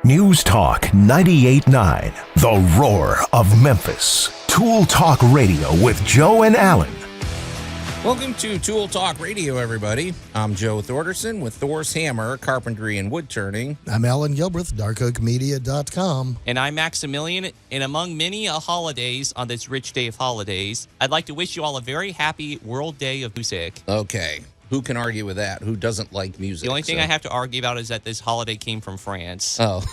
News Talk 98.9, the roar of Memphis. Tool Talk Radio with Joe and Allan. Welcome to Tool Talk Radio, everybody. I'm Joe Thorderson with Thor's Hammer, Carpentry and Wood Turning. I'm Allan Gilbreth, darkoakmedia.com. And I'm Maximilian, and among many holidays on this rich day of holidays, I'd like to wish you all a very happy World Day of Music. Okay. Who can argue with that? Who doesn't like music? The only thing I have to argue about is that this holiday came from France. Oh.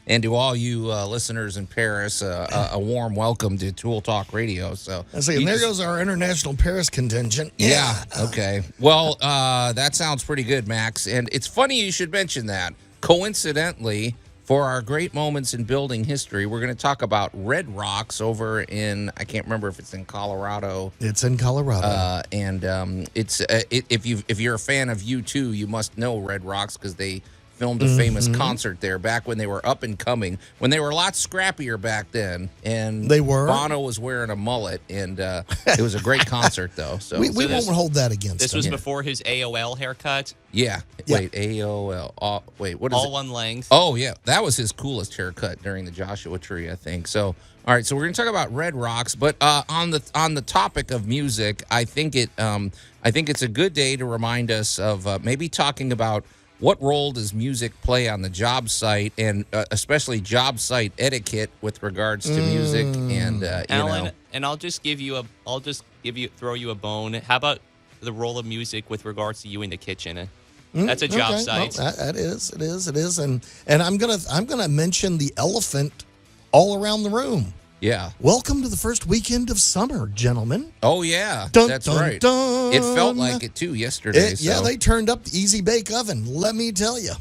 And to all you listeners in Paris, a warm welcome to Tool Talk Radio. So I see, and there goes our international Paris contingent. Yeah. Okay. Well, that sounds pretty good, Max. And it's funny you should mention that. Coincidentally, for our great moments in building history, we're going to talk about Red Rocks over in, I can't remember if it's in Colorado. It's in Colorado. If you're a fan of U2, you must know Red Rocks because they filmed a famous concert there back when they were up and coming, when they were a lot scrappier back then. And they were. Bono was wearing a mullet, and it was a great concert, though. So we won't hold that against This him. was before his AOL haircut. Yeah. Wait, AOL. What is it? All one length. Oh, yeah. That was his coolest haircut during the Joshua Tree, I think. So, all right. So we're going to talk about Red Rocks, but on the topic of music, I think it's a good day to remind us of maybe talking about what role does music play on the job site, and especially job site etiquette with regards to music. And Allan, and I'll just throw you a bone. How about the role of music with regards to you in the kitchen? That's a job site. Well, it is, and I'm gonna mention the elephant all around the room. Yeah. Welcome to the first weekend of summer, gentlemen. Oh, yeah. Dun, That's dun, right. dun. It felt like it, too, yesterday. Yeah, they turned up the Easy Bake Oven, let me tell you.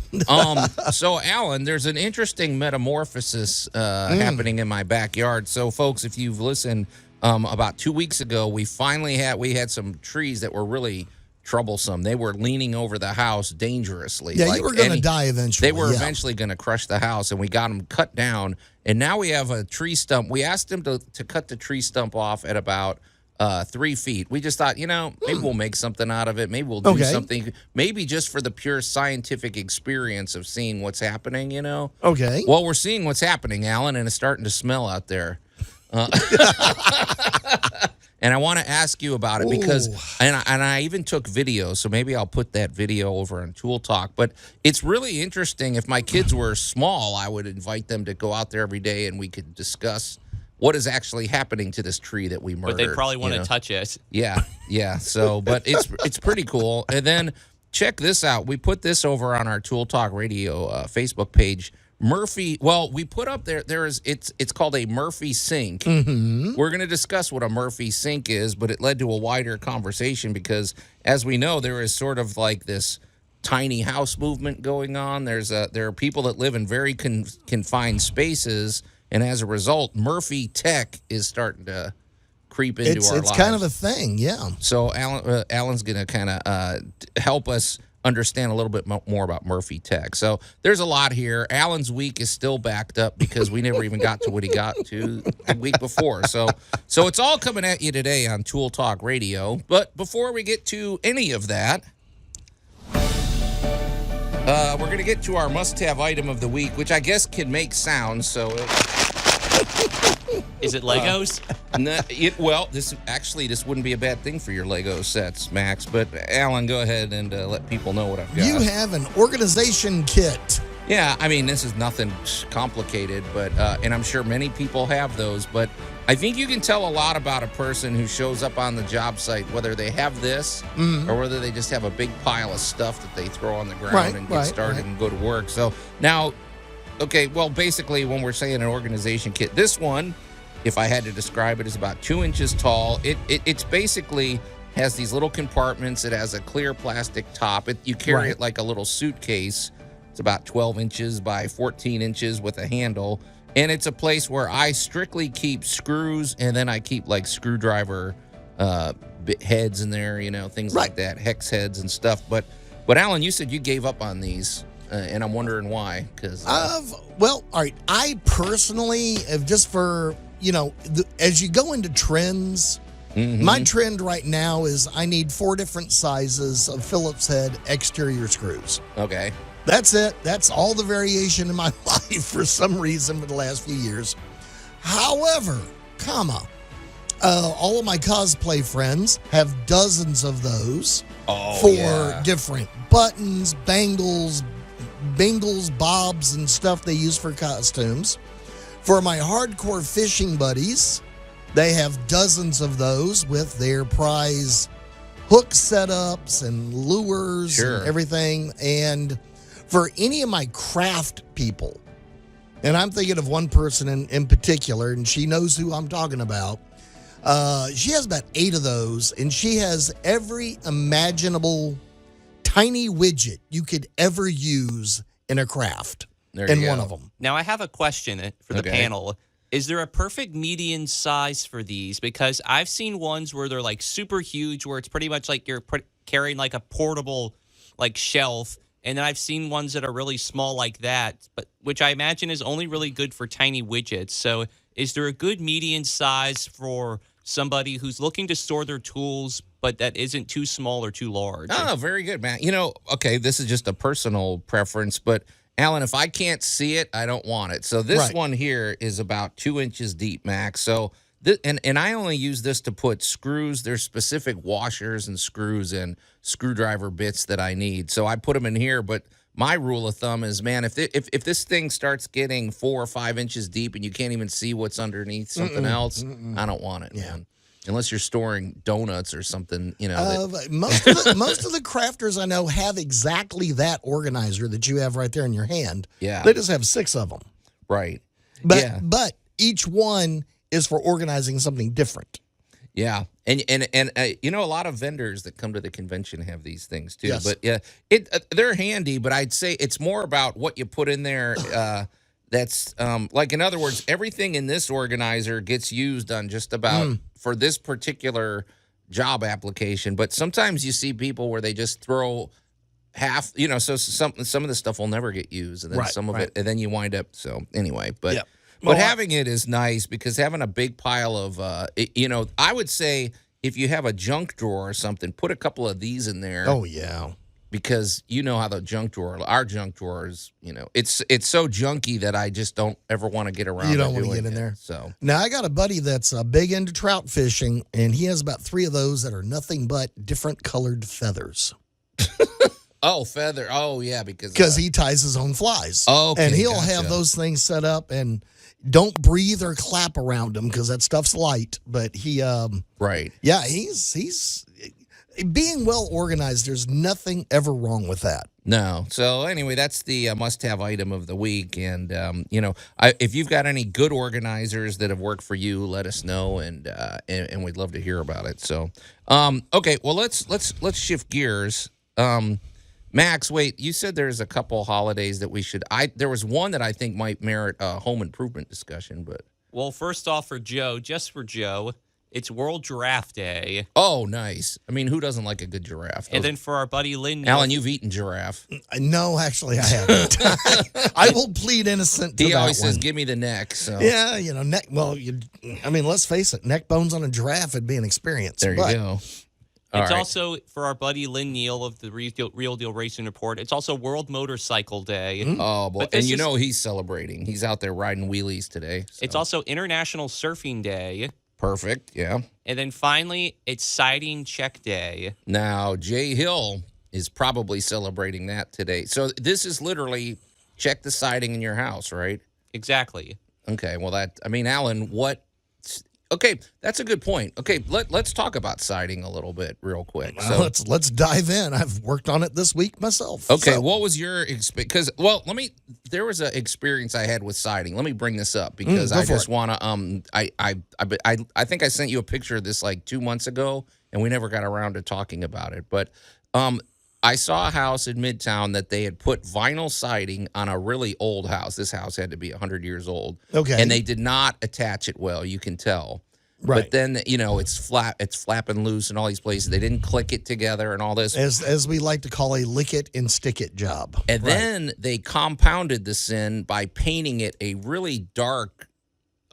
So, Allan, there's an interesting metamorphosis happening in my backyard. So, folks, if you've listened, about 2 weeks ago, we had some trees that were really troublesome. They were leaning over the house dangerously. Yeah, you were going to die eventually. They were eventually going to crush the house, and we got them cut down. And now we have a tree stump. We asked him to cut the tree stump off at about 3 feet. We just thought, maybe we'll make something out of it. Maybe we'll do something. Maybe just for the pure scientific experience of seeing what's happening, Okay. Well, we're seeing what's happening, Allan, and it's starting to smell out there. And I want to ask you about it because, and I even took video, so maybe I'll put that video over on Tool Talk. But it's really interesting. If my kids were small, I would invite them to go out there every day and we could discuss what is actually happening to this tree that we murdered. But they probably want to touch it. Yeah. So, but it's pretty cool. And then check this out. We put this over on our Tool Talk Radio Facebook page. Murphy, well, we put up it's called a Murphy sink. Mm-hmm. We're going to discuss what a Murphy sink is, but it led to a wider conversation because, as we know, there is sort of like this tiny house movement going on. There are people that live in very confined spaces, and as a result, Murphy tech is starting to creep into our lives. It's kind of a thing, yeah. So Allan's going to kind of help us understand a little bit more about Murphy tech. So there's a lot here. Allan's week is still backed up because we never even got to what he got to the week before. So it's all coming at you today on Tool Talk Radio. But before we get to any of that, we're going to get to our must-have item of the week, which I guess can make sounds. So is it Legos? This wouldn't be a bad thing for your Lego sets, Max. But Allan, go ahead and let people know what I've got. You have an organization kit. Yeah, I mean, this is nothing complicated, but and I'm sure many people have those. But I think you can tell a lot about a person who shows up on the job site, whether they have this or whether they just have a big pile of stuff that they throw on the ground and get started and go to work. So now, okay, well, basically, when we're saying an organization kit, this one, if I had to describe it, is about 2 inches tall. It's basically has these little compartments. It has a clear plastic top. You carry it like a little suitcase. It's about 12 inches by 14 inches with a handle. And it's a place where I strictly keep screws, and then I keep like screwdriver heads in there, things like that, hex heads and stuff. But Allan, you said you gave up on these. And I'm wondering why. Well, all right. I personally have just for, as you go into trends, My trend right now is I need 4 different sizes of Phillips head exterior screws. Okay. That's it. That's all the variation in my life for some reason for the last few years. However, all of my cosplay friends have dozens of those for different buttons, bangles, bobs, and stuff they use for costumes. For my hardcore fishing buddies, they have dozens of those with their prize hook setups and lures and everything. And for any of my craft people, and I'm thinking of one person in particular, and she knows who I'm talking about. She has about 8 of those, and she has every imaginable tiny widget you could ever use in a craft in one of them. Now, I have a question for the panel. Is there a perfect median size for these? Because I've seen ones where they're like super huge, where it's pretty much like you're carrying like a portable like shelf. And then I've seen ones that are really small like that, but which I imagine is only really good for tiny widgets. So is there a good median size for somebody who's looking to store their tools, but that isn't too small or too large? Oh, very good, man. Okay, this is just a personal preference, but Alan, if I can't see it, I don't want it. So this one here is about 2 inches deep, Max. So and I only use this to put screws. There's specific washers and screws and screwdriver bits that I need. So I put them in here. But my rule of thumb is, man, if this thing starts getting 4 or 5 inches deep and you can't even see what's underneath something else, I don't want it, man. Unless you're storing donuts or something, most of the crafters I know have exactly that organizer that you have right there in your hand. Yeah. They just have 6 of them. Right. But each one is for organizing something different. Yeah. And a lot of vendors that come to the convention have these things too. Yes. But yeah, they're handy, but I'd say it's more about what you put in there. That's like, in other words, everything in this organizer gets used on just about for this particular job application. But sometimes you see people where they just throw half, so some of the stuff will never get used, and then some of it, and then you wind up. So anyway, but having it is nice, because having a big pile of, I would say if you have a junk drawer or something, put a couple of these in there. Oh yeah. Because you know how our junk drawer is, it's so junky that I just don't ever want to get around. You don't want to get in there. So now I got a buddy that's big into trout fishing, and he has about 3 of those that are nothing but different colored feathers. Oh, feather. Oh, yeah, because he ties his own flies. Oh, okay, and he'll have those things set up, and don't breathe or clap around them because that stuff's light. But he, right, yeah, he's being well organized. There's nothing ever wrong with that. No. So anyway, that's the must-have item of the week. And if you've got any good organizers that have worked for you, let us know, and we'd love to hear about it. So, okay, well let's shift gears. Max, wait, you said there's a couple holidays that we should. There was one that I think might merit a home improvement discussion, but. Well, first off, for Joe, it's World Giraffe Day. Oh, nice. I mean, who doesn't like a good giraffe? And then for our buddy Lynn. Alan, you've eaten giraffe. No, actually, I haven't. I will plead innocent to that one. He always says, give me the neck. So. Yeah, neck. Well, let's face it, neck bones on a giraffe would be an experience. There you go. It's also for our buddy Lynn Neal of the Real Deal Racing Report. It's also World Motorcycle Day. Oh, boy. And he's celebrating. He's out there riding wheelies today. So. It's also International Surfing Day. Perfect, yeah. And then finally, it's Siding Check Day. Now, Jay Hill is probably celebrating that today. So this is literally check the siding in your house, right? Exactly. Okay, well, Alan, what... Okay, that's a good point. Okay, let's talk about siding a little bit real quick. Well, so let's dive in. I've worked on it this week myself. Okay, what was your experience? Because there was an experience I had with siding. Let me bring this up because I just want to. I think I sent you a picture of this like 2 months ago, and we never got around to talking about it. But I saw a house in Midtown that they had put vinyl siding on a really old house. This house had to be 100 years old. Okay. And they did not attach it well, you can tell. Right. But then, it's flapping loose in all these places. They didn't click it together and all this. As we like to call a lick it and stick it job. And then they compounded the sin by painting it a really dark,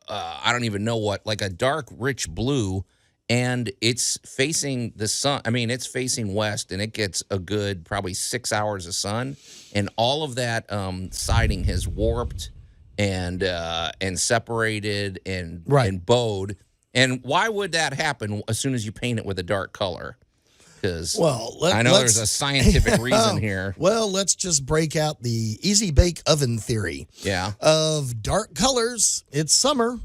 I don't even know what, like a dark, rich blue. and it's facing the sun. I mean, it's facing west, and it gets a good probably 6 hours of sun, and all of that siding has warped and separated and bowed. And why would that happen as soon as you paint it with a dark color? Because I know there's a scientific reason here. Well, let's just break out the easy bake oven theory. Yeah. Of dark colors. It's summer.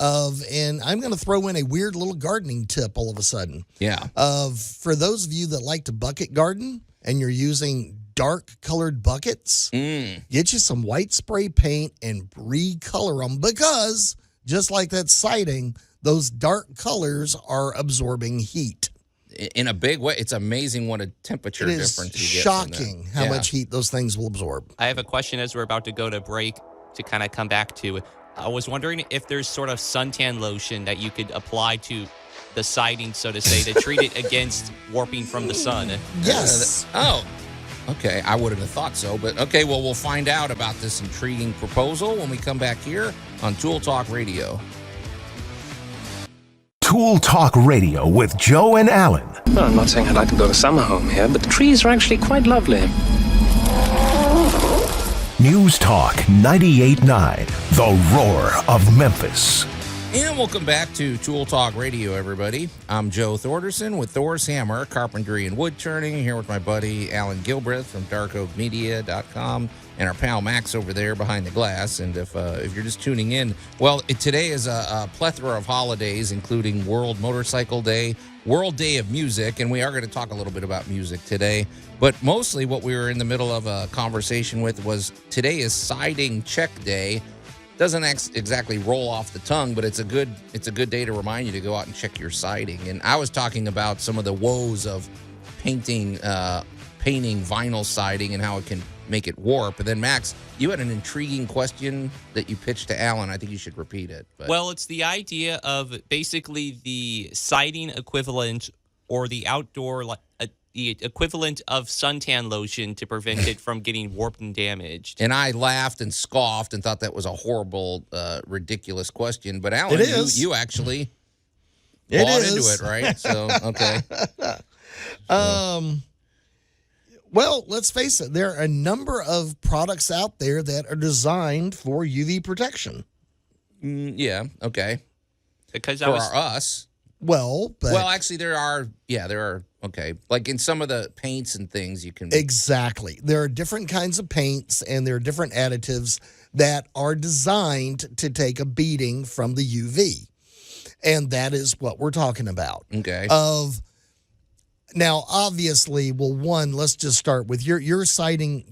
And I'm going to throw in a weird little gardening tip all of a sudden. Yeah. For those of you that like to bucket garden and you're using dark colored buckets, get you some white spray paint and recolor them, because just like that siding, those dark colors are absorbing heat. In a big way. It's amazing what a temperature difference you get. Shocking how much heat those things will absorb. I have a question as we're about to go to break to kind of come back to. I was wondering if there's sort of suntan lotion that you could apply to the siding, so to say, to treat it against warping from the sun. Yes. Okay. I wouldn't have thought so, but okay. Well, we'll find out about this intriguing proposal when we come back here on Tool Talk Radio. Tool Talk Radio with Joe and Allan. Well, I'm not saying I'd like to build a summer home here, but the trees are actually quite lovely. News Talk 98.9, the roar of Memphis. And welcome back to Tool Talk Radio, everybody. I'm Joe Thorderson with Thor's Hammer, Carpentry and Wood Turning, here with my buddy Allan Gilbreth from darkoakmedia.com and our pal Max over there behind the glass. And if you're just tuning in, well, today is a plethora of holidays, including World Motorcycle Day, World Day of Music, and we are going to talk a little bit about music today. But mostly what we were in the middle of a conversation with was today is Siding Check Day. Doesn't exactly roll off the tongue, but it's a good day to remind you to go out and check your siding. And I was talking about some of the woes of painting vinyl siding and how it can make it warp. And then Max, you had an intriguing question that you pitched to Allan. I think you should repeat it. But. Well, it's the idea of basically the siding equivalent or the outdoor the equivalent of suntan lotion to prevent it from getting warped and damaged. And I laughed and scoffed and thought that was a horrible, ridiculous question. But Allan, you actually bought into it, right? So, okay. Well, let's face it. There are a number of products out there that are designed for UV protection. Yeah, okay. Because for us. Well, actually, there are. Okay, like in some of the paints and things you can. Exactly. There are different kinds of paints and there are different additives that are designed to take a beating from the UV. And that is what we're talking about. Okay. Now, obviously, well, one, let's just start with your siding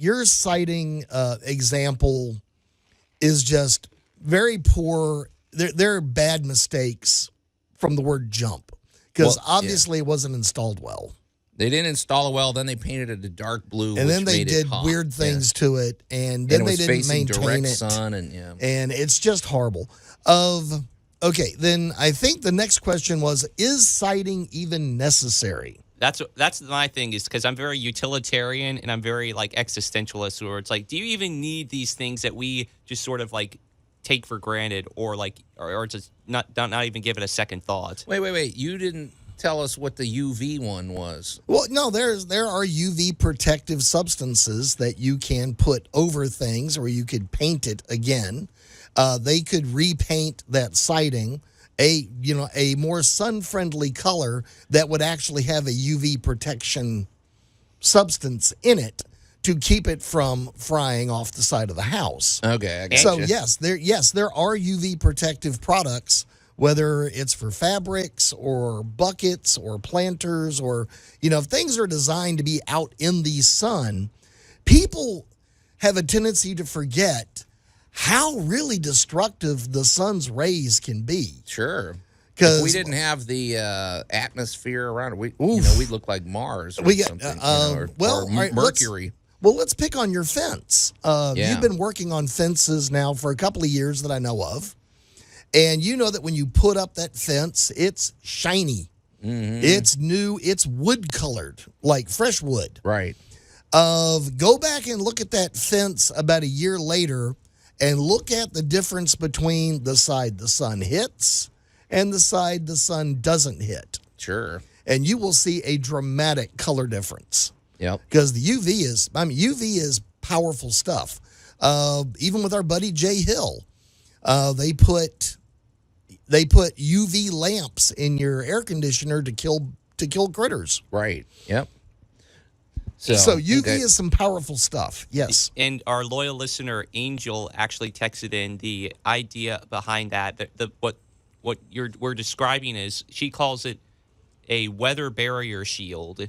example is just very poor. There are bad mistakes from the word jump. Because obviously it wasn't installed well. They didn't install it well. Then they painted it a dark blue, and then they did weird things to it, and then they didn't maintain it. Sun and it's just horrible. Okay, then I think the next question was: is siding even necessary? That's my thing, is because I'm very utilitarian and I'm very existentialist, where it's like, do you even need these things that we just sort of take for granted, or just not even give it a second thought? Wait. You didn't tell us what the UV one was. Well, no, there are UV protective substances that you can put over things, or you could paint it again. They could repaint that siding a more sun-friendly color that would actually have a UV protection substance in it to keep it from frying off the side of the house. Okay, I gotcha. So there are UV protective products, whether it's for fabrics or buckets or planters, or if things are designed to be out in the sun. People have a tendency to forget how really destructive the sun's rays can be. Sure. If we didn't have the atmosphere around it, we'd look like Mars or something, or Mercury. Let's pick on your fence. You've been working on fences now for a couple of years that I know of. And you know that when you put up that fence, it's shiny. Mm-hmm. It's new. It's wood colored, like fresh wood. Right. Go back and look at that fence about a year later and look at the difference between the side the sun hits and the side the sun doesn't hit. Sure. And you will see a dramatic color difference. Yep. Because the UV is powerful stuff. Even with our buddy Jay Hill, they put UV lamps in your air conditioner to kill critters. Right. Yep. So UV is some powerful stuff. Yes. And our loyal listener Angel actually texted in the idea behind that. What we're describing is, she calls it a weather barrier shield.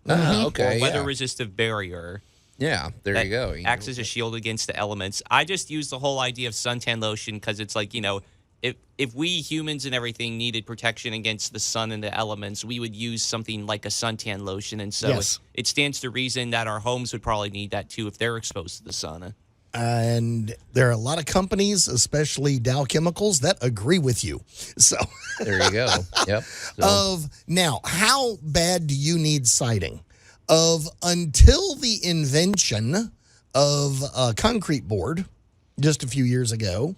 Okay. Or weather resistive barrier. Yeah, there you go. Acts as a shield against the elements. I just use the whole idea of suntan lotion because it's like, if we humans and everything needed protection against the sun and the elements, we would use something like a suntan lotion. And so it stands to reason that our homes would probably need that too if they're exposed to the sun. And there are a lot of companies, especially Dow Chemicals, that agree with you. So there you go. Yep. Now, how bad do you need siding? Until the invention of concrete board just a few years ago,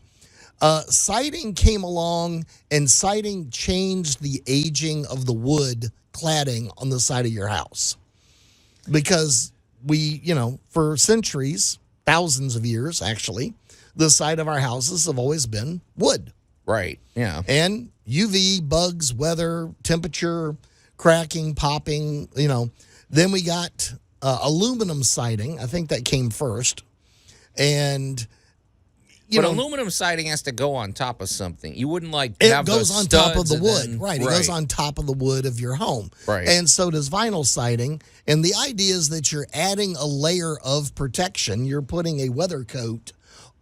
siding came along, and siding changed the aging of the wood cladding on the side of your house. Because for centuries, thousands of years actually, the side of our houses have always been wood. Right, yeah. And UV, bugs, weather, temperature, cracking, popping, Then we got aluminum siding. I think that came first. And but aluminum siding has to go on top of something. You wouldn't have it goes on top of the wood. Then, right. It goes on top of the wood of your home. Right. And so does vinyl siding. And the idea is that you're adding a layer of protection. You're putting a weather coat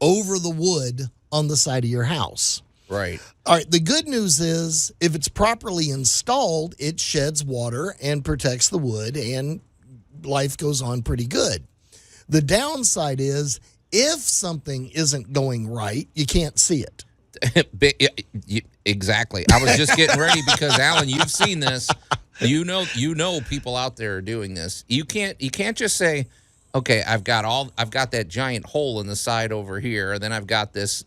over the wood on the side of your house. Right. All right. The good news is if it's properly installed, it sheds water and protects the wood, and life goes on pretty good. The downside is, if something isn't going right, you can't see it. Exactly. I was just getting ready because, Alan, you've seen this. You know people out there are doing this. You can't just say, okay, I've got that giant hole in the side over here, and then I've got this,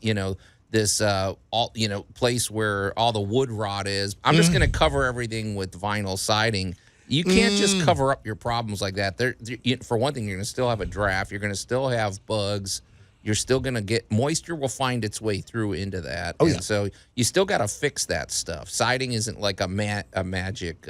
place where all the wood rot is. I'm just going to cover everything with vinyl siding. You can't just cover up your problems like that. For one thing, you're going to still have a draft. You're going to still have bugs. You're still going to get moisture will find its way through into that. Oh, and so you still got to fix that stuff. Siding isn't like a magic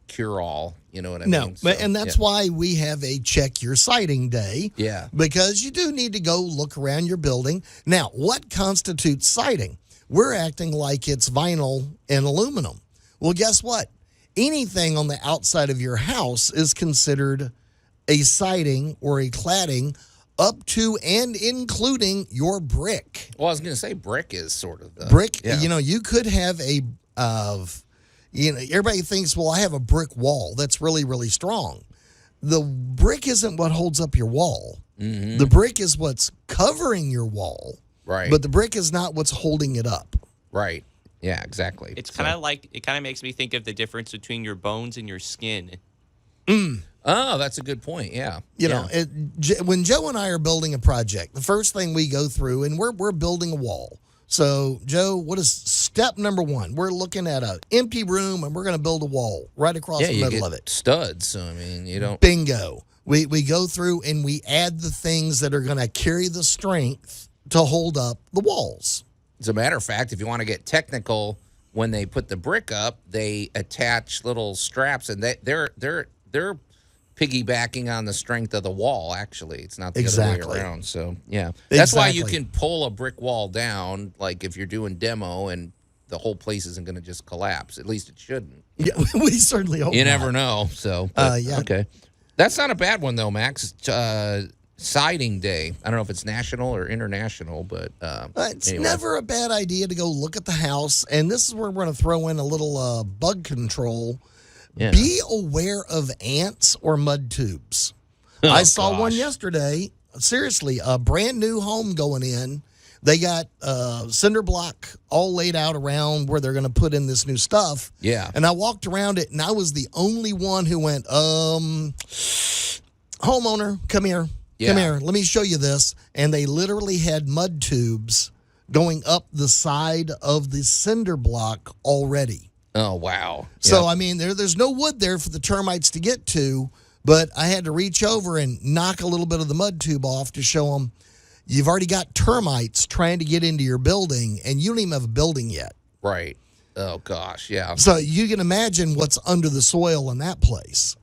cure-all. You know what I mean? No, and that's why we have a check your siding day. Yeah. Because you do need to go look around your building. Now, what constitutes siding? We're acting like it's vinyl and aluminum. Well, guess what? Anything on the outside of your house is considered a siding or a cladding, up to and including your brick. Well, I was going to say brick is sort of the brick. Yeah. You could have everybody thinks, well, I have a brick wall that's really, really strong. The brick isn't what holds up your wall. Mm-hmm. The brick is what's covering your wall. Right. But the brick is not what's holding it up. Right. Yeah, exactly. It's kind of like, it kind of makes me think of the difference between your bones and your skin. Oh, that's a good point. Yeah. When Joe and I are building a project, the first thing we go through, and we're building a wall. So, Joe, what is step number one? We're looking at an empty room, and we're going to build a wall right across the middle of it. Studs. So, I mean, you don't. Bingo. We go through and we add the things that are going to carry the strength to hold up the walls. As a matter of fact, if you want to get technical, when they put the brick up, they attach little straps, and they're piggybacking on the strength of the wall. Actually, it's not the other way around. So yeah, that's why you can pull a brick wall down, like if you're doing demo, and the whole place isn't going to just collapse. At least it shouldn't. Yeah, we certainly hope. You never know. So yeah, okay, that's not a bad one though, Max. Siding day. I don't know if it's national or international, but it's never a bad idea to go look at the house. And this is where we're going to throw in a little bug control. Yeah. Be aware of ants or mud tubes. I saw one yesterday. Seriously, a brand new home going in. They got cinder block all laid out around where they're going to put in this new stuff. Yeah. And I walked around it, and I was the only one who went, homeowner, come here. Yeah. Come here, let me show you this. And they literally had mud tubes going up the side of the cinder block already. Oh, wow. So, Yep. I mean, there's no wood there for the termites to get to, but I had to reach over and knock a little bit of the mud tube off to show them you've already got termites trying to get into your building, and you don't even have a building yet. Right. Oh, gosh, yeah. So you can imagine what's under the soil in that place.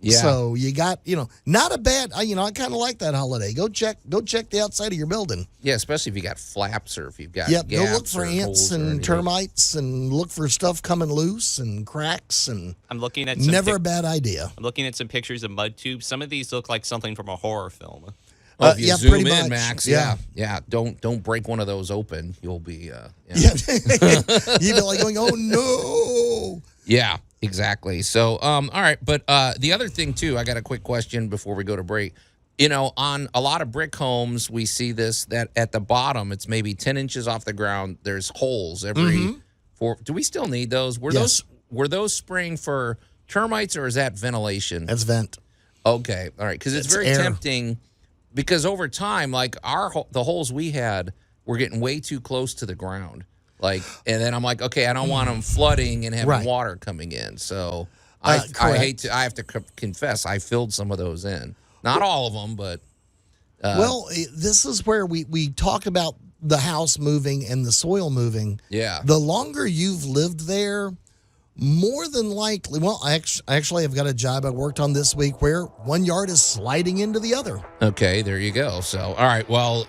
Yeah. So you got, not a bad, I kind of like that holiday. Go check the outside of your building. Yeah, especially if you got flaps or if you've got Yep, go look gaps for or ants holes or and anything. termites and look for stuff coming loose and cracks and I'm looking at some never a bad idea. I'm looking at some pictures of mud tubes. Some of these look like something from a horror film. Oh, if you yeah, zoom pretty in, much. Max, Yeah. yeah. Don't break one of those open. You'll be, Yeah. You'd be like going, oh no. Yeah, exactly. So, all right. But the other thing, too, I got a quick question before we go to break. On a lot of brick homes, we see this, that at the bottom, it's maybe 10 inches off the ground. There's holes every four. Do we still need those? Yes. Were those spraying for termites or is that ventilation? That's vent. Okay. All right. Because it's very air. tempting because over time, like the holes we had were getting way too close to the ground. And then I'm like, okay, I don't want them flooding and having Right. water coming in. So I have to confess, I filled some of those in. Not all of them, but. Well, this is where we talk about the house moving and the soil moving. Yeah. The longer you've lived there, more than likely, well, I actually have got a job I worked on this week where one yard is sliding into the other. Okay, there you go. So, all right, well,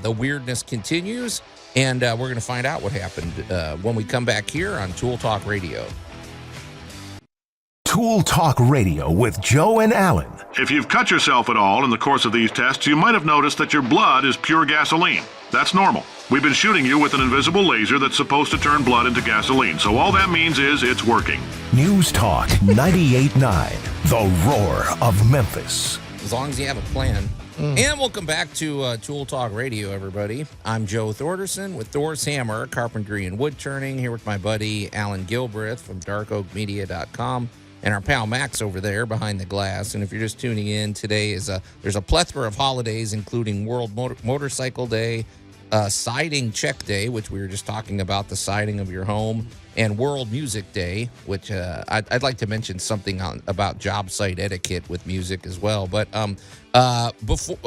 the weirdness continues, and we're going to find out what happened when we come back here on Tool Talk Radio. Tool Talk Radio with Joe and Allan. If you've cut yourself at all in the course of these tests, you might have noticed that your blood is pure gasoline. That's normal. We've been shooting you with an invisible laser that's supposed to turn blood into gasoline, so all that means is it's working. News Talk 98.9, the roar of Memphis. As long as you have a plan. And welcome back to Tool Talk Radio, everybody. I'm Joe Thorderson with Thor's Hammer, Carpentry and Wood Turning, here with my buddy Allan Gilbreth from darkoakmedia.com. And our pal Max over there behind the glass. And if you're just tuning in, today there's a plethora of holidays, including World Motorcycle Day, Siding Check Day, which we were just talking about, the siding of your home, and World Music Day, which I'd like to mention something about job site etiquette with music as well. But before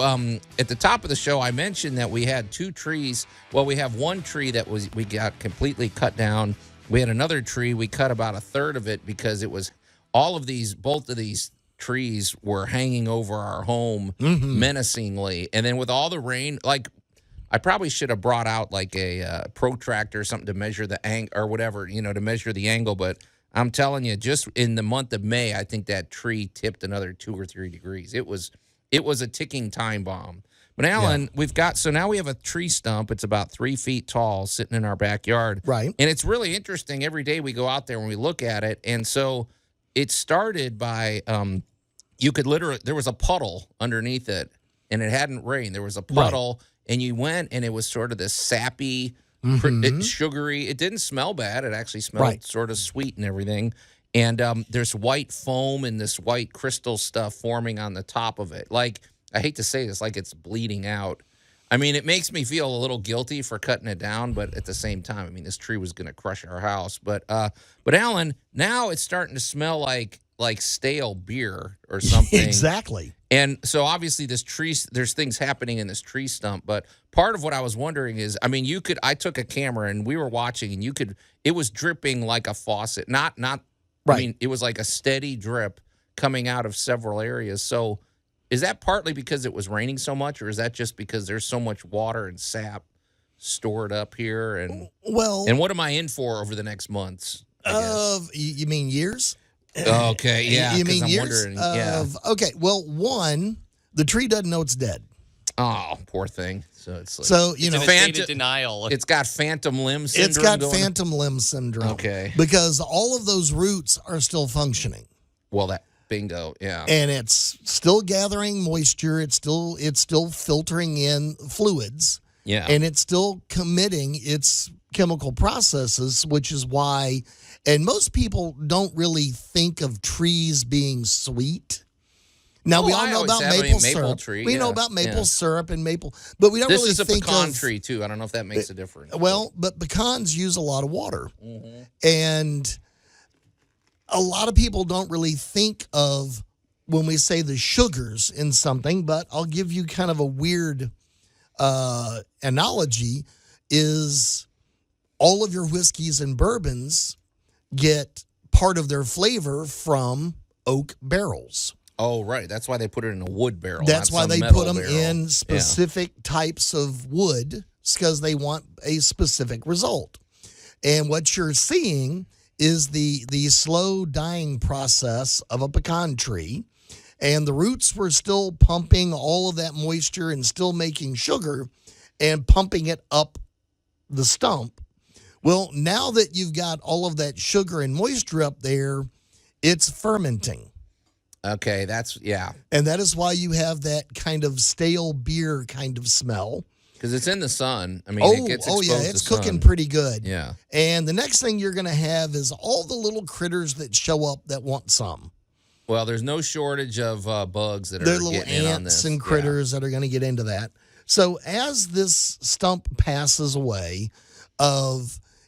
at the top of the show, I mentioned that we had two trees. Well, we have one tree that we got completely cut down. We had another tree. We cut about a third of it because it was both of these trees were hanging over our home menacingly. And then with all the rain, I probably should have brought out like a protractor or something to measure the angle or whatever, to measure the angle. But I'm telling you, just in the month of May, I think that tree tipped another 2 or 3 degrees. It was a ticking time bomb. But Allan, now we have a tree stump. It's about 3 feet tall sitting in our backyard. Right. And it's really interesting. Every day we go out there and we look at it. And so it started by, there was a puddle underneath it and it hadn't rained. There was a puddle and you went and it was sort of this sappy, sugary. It didn't smell bad. It actually smelled sort of sweet and everything. And there's white foam and this white crystal stuff forming on the top of it. I hate to say this, like it's bleeding out. I mean, it makes me feel a little guilty for cutting it down, but at the same time, I mean, this tree was going to crush our house. But Allan, now it's starting to smell like stale beer or something. Exactly. And so obviously there's things happening in this tree stump. But part of what I was wondering is, I mean, I took a camera and we were watching and it was dripping like a faucet. Not, right. I mean, it was like a steady drip coming out of several areas. So is that partly because it was raining so much, or is that just because there's so much water and sap stored up here? And what am I in for over the next months? You mean years? Okay, yeah. You mean I'm years? Okay, well, one, the tree doesn't know it's dead. Oh, poor thing. So it's like, so It's in a state of denial. It's got phantom limb syndrome. It's got phantom limb syndrome. Okay. Because all of those roots are still functioning. Well, that bingo, yeah. And it's still gathering moisture. It's still filtering in fluids. Yeah. And it's still committing its chemical processes, which is why, and most people don't really think of trees being sweet Now, we all I know always about have a maple maple syrup. tree, We know yeah, about maple yeah. syrup and maple, but we don't This really is a think pecan of tree too. I don't know if that makes a difference. Well, but pecans use a lot of water. Mm-hmm. And a lot of people don't really think of when we say the sugars in something, but I'll give you kind of a weird analogy is all of your whiskeys and bourbons get part of their flavor from oak barrels. Oh, right. That's why they put it in a wood barrel. That's not why some they metal put them barrel. in specific types of wood because they want a specific result. And what you're seeing is the slow dying process of a pecan tree. And the roots were still pumping all of that moisture and still making sugar and pumping it up the stump. Well, now that you've got all of that sugar and moisture up there, it's fermenting. Okay, yeah. And that is why you have that kind of stale beer kind of smell. Because it's in the sun. I mean, it gets exposed yeah, it's to cooking sun. pretty good. Yeah. And the next thing you're going to have is all the little critters that show up that want some. Well, there's no shortage of bugs that They're are little getting in on this. ants and critters that are going to get into that. So as this stump passes away,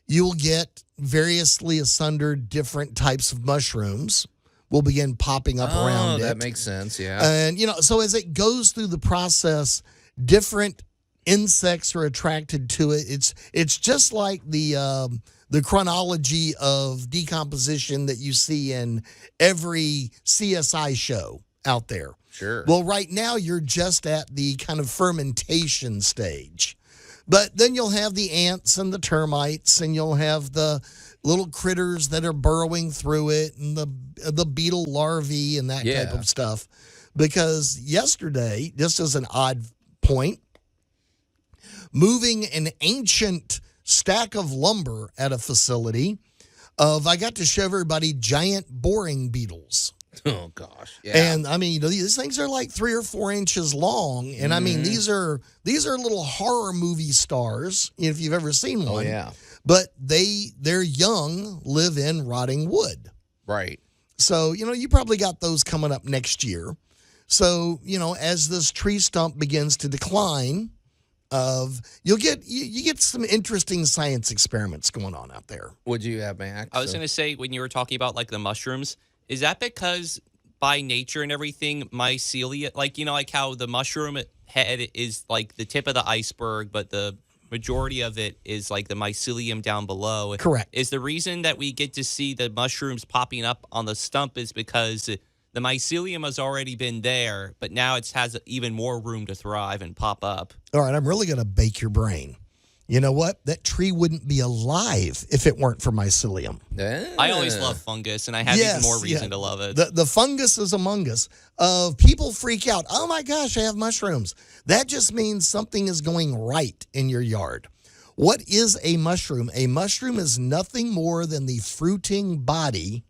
you'll get variously asunder different types of mushrooms will begin popping up around it. That makes sense, yeah. And, so as it goes through the process, different insects are attracted to it. It's just like the chronology of decomposition that you see in every CSI show out there. Sure. Well, right now you're just at the kind of fermentation stage. But then you'll have the ants and the termites, and you'll have the little critters that are burrowing through it, and the beetle larvae and that type of stuff. Because yesterday, just as an odd point, moving an ancient stack of lumber at a facility, I got to show everybody giant boring beetles. Oh gosh, yeah. And I mean, these things are like 3 or 4 inches long, and I mean, these are little horror movie stars, if you've ever seen one. Oh yeah. But their young live in rotting wood. Right. So you probably got those coming up next year. So as this tree stump begins to decline, you get some interesting science experiments going on out there. What'd you have, Max? I was going to say, when you were talking about like the mushrooms, is that because by nature and everything, mycelia, like how the mushroom head is like the tip of the iceberg, but the majority of it is like the mycelium down below? Correct. Is the reason that we get to see the mushrooms popping up on the stump is because the mycelium has already been there, but now it has even more room to thrive and pop up? All right, I'm really going to bake your brain. You know what? That tree wouldn't be alive if it weren't for mycelium. I always love fungus, and I have even more reason to love it. The fungus is among us. People freak out. Oh my gosh, I have mushrooms. That just means something is going right in your yard. What is a mushroom? A mushroom is nothing more than the fruiting body,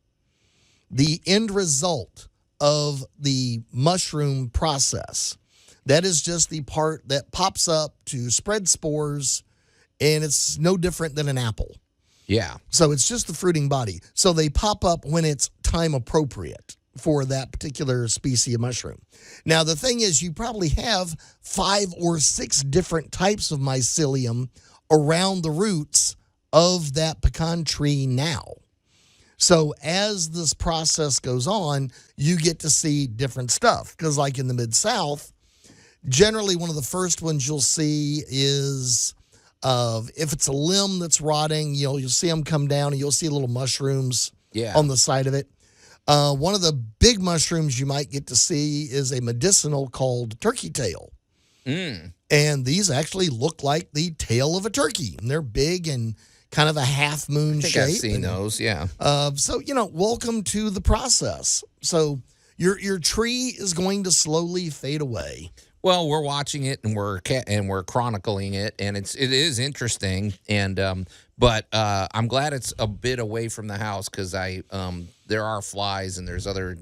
the end result of the mushroom process. That is just the part that pops up to spread spores, and it's no different than an apple. Yeah. So it's just the fruiting body. So they pop up when it's time appropriate for that particular species of mushroom. Now, the thing is, you probably have 5 or 6 different types of mycelium around the roots of that pecan tree now. So as this process goes on, you get to see different stuff. Because like in the Mid-South, generally one of the first ones you'll see is if it's a limb that's rotting, you'll see them come down and you'll see little mushrooms on the side of it. One of the big mushrooms you might get to see is a medicinal called turkey tail. And these actually look like the tail of a turkey. And they're big and kind of a half moon shape. I've seen those, yeah. So, welcome to the process. So your tree is going to slowly fade away. Well, we're watching it and we're chronicling it, and it is interesting. And but I'm glad it's a bit away from the house because there are flies and there's other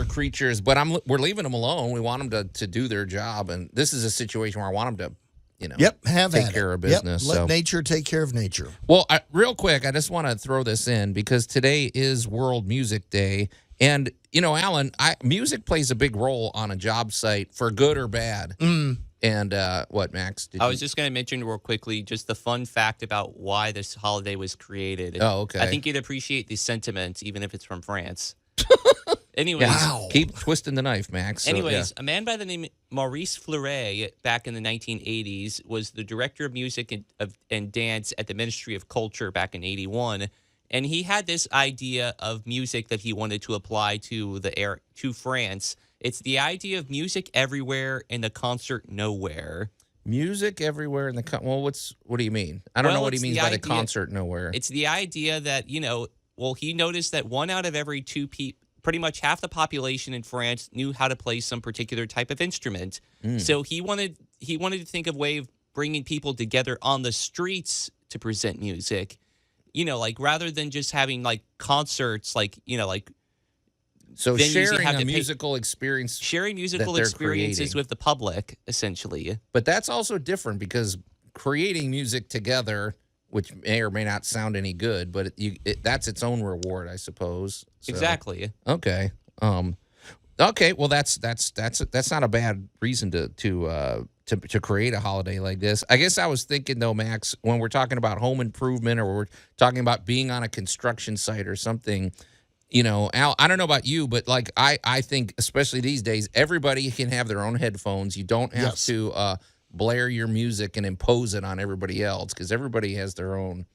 creatures. But we're leaving them alone. We want them to do their job, and this is a situation where I want them to take care of business. Let nature take care of nature. Well, real quick, I just want to throw this in because today is World Music Day, And, Allan, music plays a big role on a job site for good or bad. And what, Max? I was just going to mention real quickly just the fun fact about why this holiday was created. Oh, okay. I think you'd appreciate the sentiment, even if it's from France. Anyways, keep twisting the knife, Max. So, a man by the name of Maurice Fleuret back in the 1980s was the director of music and dance at the Ministry of Culture back in 81. And he had this idea of music that he wanted to apply to France. It's the idea of music everywhere and the concert nowhere. Music everywhere in the what do you mean? I don't know what he means by the concert nowhere. It's the idea that, he noticed that 1 out of every 2 people, pretty much half the population in France knew how to play some particular type of instrument. So he wanted to think of a way of bringing people together on the streets to present music. Rather than just having concerts, so sharing a musical experience. Sharing musical experiences with the public, essentially. But that's also different because creating music together, which may or may not sound any good, but that's its own reward, I suppose. So, exactly. Okay. Okay. Well, that's not a bad reason to create a holiday like this. I guess I was thinking though, Max, when we're talking about home improvement or we're talking about being on a construction site or something. Al, I don't know about you, but I think especially these days, everybody can have their own headphones. You don't have to blare your music and impose it on everybody else because everybody has their own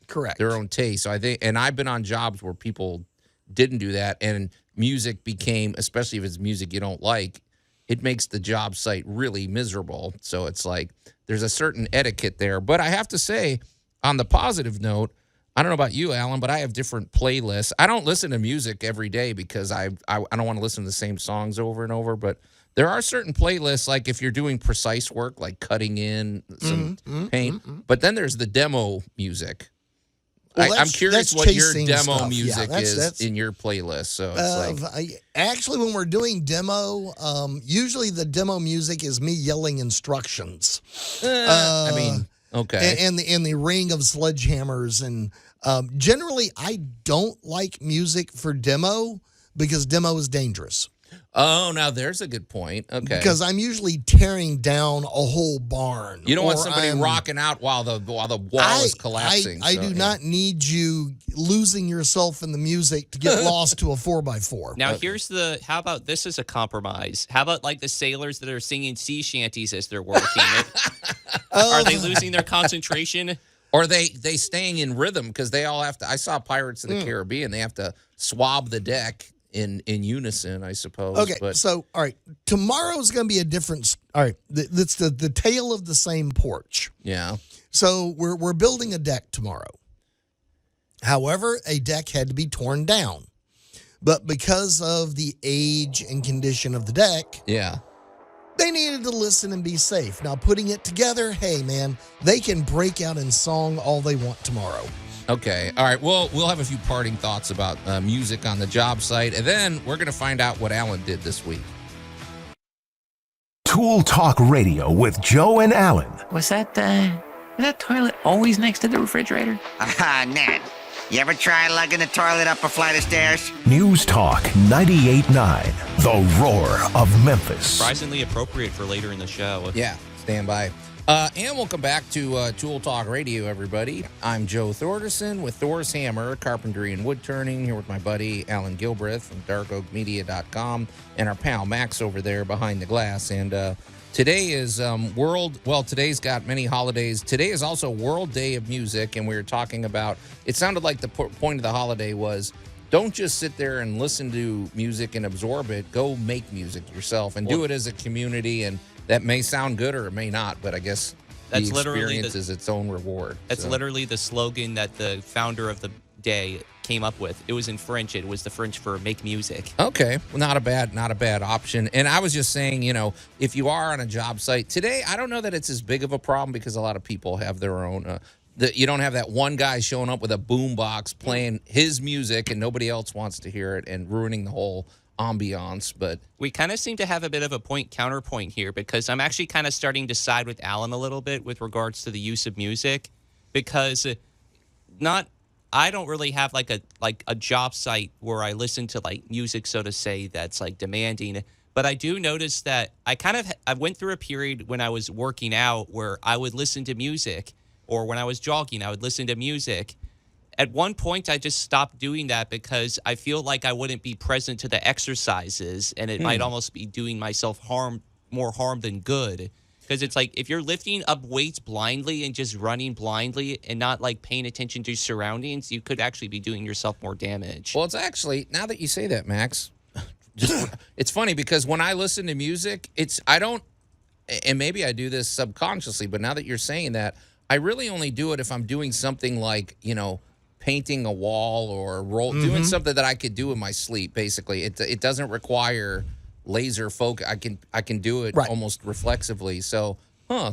taste. So I think, and I've been on jobs where people didn't do that, and music became, especially if it's music you don't like, it makes the job site really miserable. So it's like there's a certain etiquette there. But I have to say, on the positive note, I don't know about you, Allan, but I have different playlists. I don't listen to music every day because I don't want to listen to the same songs over and over. But there are certain playlists, like if you're doing precise work, like cutting in some paint. But then there's the demo music. Well, I'm curious what your demo music is in your playlist. So it's actually, when we're doing demo, usually the demo music is me yelling instructions. Okay. And the ring of sledgehammers. And generally, I don't like music for demo because demo is dangerous. Oh, now there's a good point. Okay. Because I'm usually tearing down a whole barn. You don't want somebody rocking out while the wall is collapsing. I do not need you losing yourself in the music to get lost to a 4x4. Now, how about this as a compromise? How about the sailors that are singing sea shanties as they're working? Are they losing their concentration? Or they staying in rhythm because they all have to. I saw Pirates of the Caribbean. They have to swab the deck in unison, I suppose. Okay, so, all right, tomorrow's going to be a different. All right, that's the tale of the same porch. Yeah. So we're building a deck tomorrow. However, a deck had to be torn down. But because of the age and condition of the deck, they needed to listen and be safe. Now, putting it together, hey, man, they can break out in song all they want tomorrow. Okay. All right. Well, we'll have a few parting thoughts about music on the job site, and then we're going to find out what Allan did this week. Tool Talk Radio with Joe and Allan. Was that toilet always next to the refrigerator? Ned. You ever try lugging the toilet up a flight of stairs? News Talk 98.9, the roar of Memphis. Surprisingly appropriate for later in the show. Yeah, stand by. And welcome back to Tool Talk Radio, everybody. I'm Joe Thorderson with Thor's Hammer, Carpentry and Wood Turning, here with my buddy Allan Gilbreth from darkoakmedia.com and our pal Max over there behind the glass. And today is today's got many holidays. Today is also World Day of Music, and we were talking about, it sounded like the point of the holiday was, don't just sit there and listen to music and absorb it. Go make music yourself and do it as a community. And that may sound good or it may not, but I guess the experience is its own reward. That's literally the slogan that the founder of the day came up with. It was in French. It was the French for make music. Okay. Well, not a bad option. And I was just saying, if you are on a job site today, I don't know that it's as big of a problem because a lot of people have their own you don't have that one guy showing up with a boombox playing his music and nobody else wants to hear it and ruining the whole ambiance. But we kind of seem to have a bit of a counterpoint here because I'm actually kind of starting to side with Allan a little bit with regards to the use of music because not I don't really have like a job site where I listen to like music, so to say, that's like demanding. But I do notice that I went through a period when I was working out where I would listen to music, or when I was jogging, I would listen to music. At one point, I just stopped doing that because I feel like I wouldn't be present to the exercises, and it might almost be doing myself more harm than good. Because it's like if you're lifting up weights blindly and just running blindly and not like paying attention to your surroundings, you could actually be doing yourself more damage. Well, it's actually, now that you say that, Max, it's funny because when I listen to music, and maybe I do this subconsciously, but now that you're saying that, I really only do it if I'm doing something like, painting a wall or doing something that I could do in my sleep. Basically, it doesn't require laser focus. I can do it almost reflexively. So,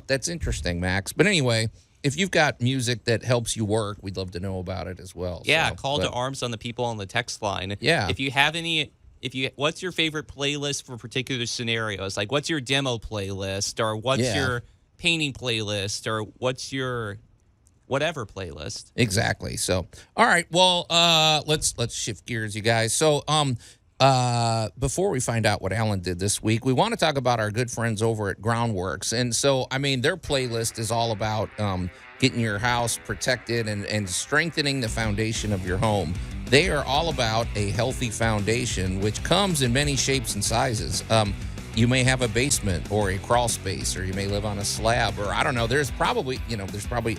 that's interesting, Max. But anyway, if you've got music that helps you work, we'd love to know about it as well. Yeah, call to arms on the people on the text line. Yeah, if you have any. What's your favorite playlist for particular scenarios? Like, what's your demo playlist, or what's your painting playlist, or what's your whatever playlist? Exactly. So, all right. Well, let's shift gears, you guys. So, before we find out what Allan did this week, we want to talk about our good friends over at Groundworks. And so, I mean, their playlist is all about getting your house protected and strengthening the foundation of your home. They are all about a healthy foundation, which comes in many shapes and sizes. You may have a basement or a crawl space, or you may live on a slab, or I don't know. There's probably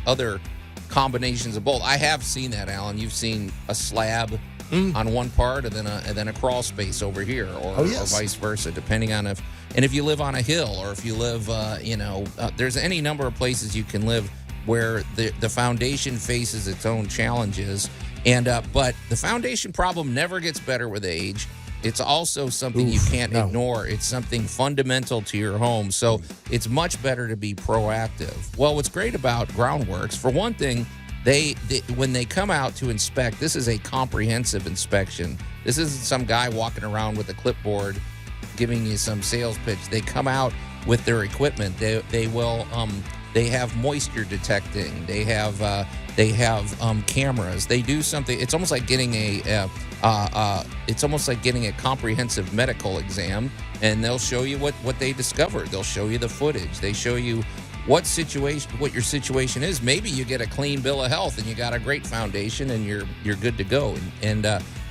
other combinations of both. I have seen that, Allan. You've seen a slab on one part and then a crawl space over here, or vice versa, depending on if you live on a hill, or if you live, there's any number of places you can live where the foundation faces its own challenges. But the foundation problem never gets better with age. It's also something you can't ignore. It's something fundamental to your home. So it's much better to be proactive. Well, what's great about Groundworks, for one thing, they when they come out to inspect, this is a comprehensive inspection. This isn't some guy walking around with a clipboard giving you some sales pitch. They come out with their equipment. They have moisture detecting. They have cameras. They do something. It's almost like getting a comprehensive medical exam, and they'll show you what they discovered. They'll show you the footage. They show you what your situation is. Maybe you get a clean bill of health and you got a great foundation and you're good to go.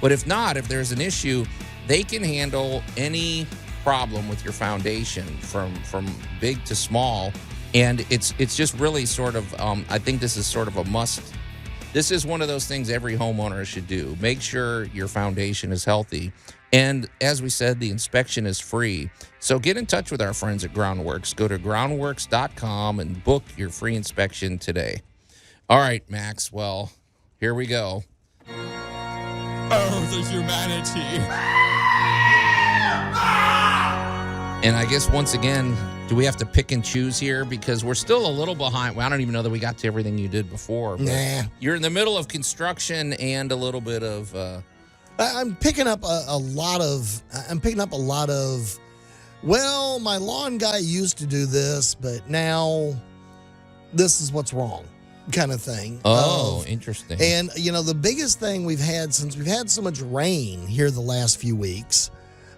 But if not, if there's an issue, they can handle any problem with your foundation from big to small. And it's just really sort of, I think this is sort of a must. This is one of those things every homeowner should do. Make sure your foundation is healthy. And as we said, the inspection is free. So get in touch with our friends at Groundworks. Go to groundworks.com and book your free inspection today. All right, Max. Well, here we go. Oh, the humanity. And I guess once again, do we have to pick and choose here? Because we're still a little behind. Well, I don't even know that we got to everything you did before. Nah. You're in the middle of construction and a little bit of... I'm picking up a lot of... Well, my lawn guy used to do this, but now this is what's wrong kind of thing. Oh, interesting. And, the biggest thing we've had since we've had so much rain here the last few weeks,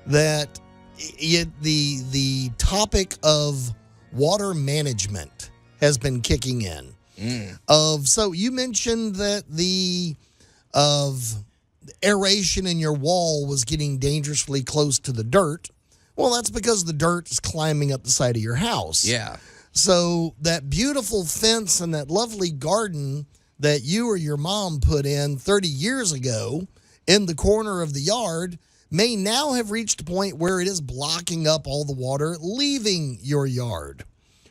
that... the topic of water management has been kicking in. So you mentioned that the aeration in your wall was getting dangerously close to the dirt. Well, that's because the dirt is climbing up the side of your house. Yeah. So that beautiful fence and that lovely garden that you or your mom put in 30 years ago in the corner of the yard may now have reached a point where it is blocking up all the water leaving your yard.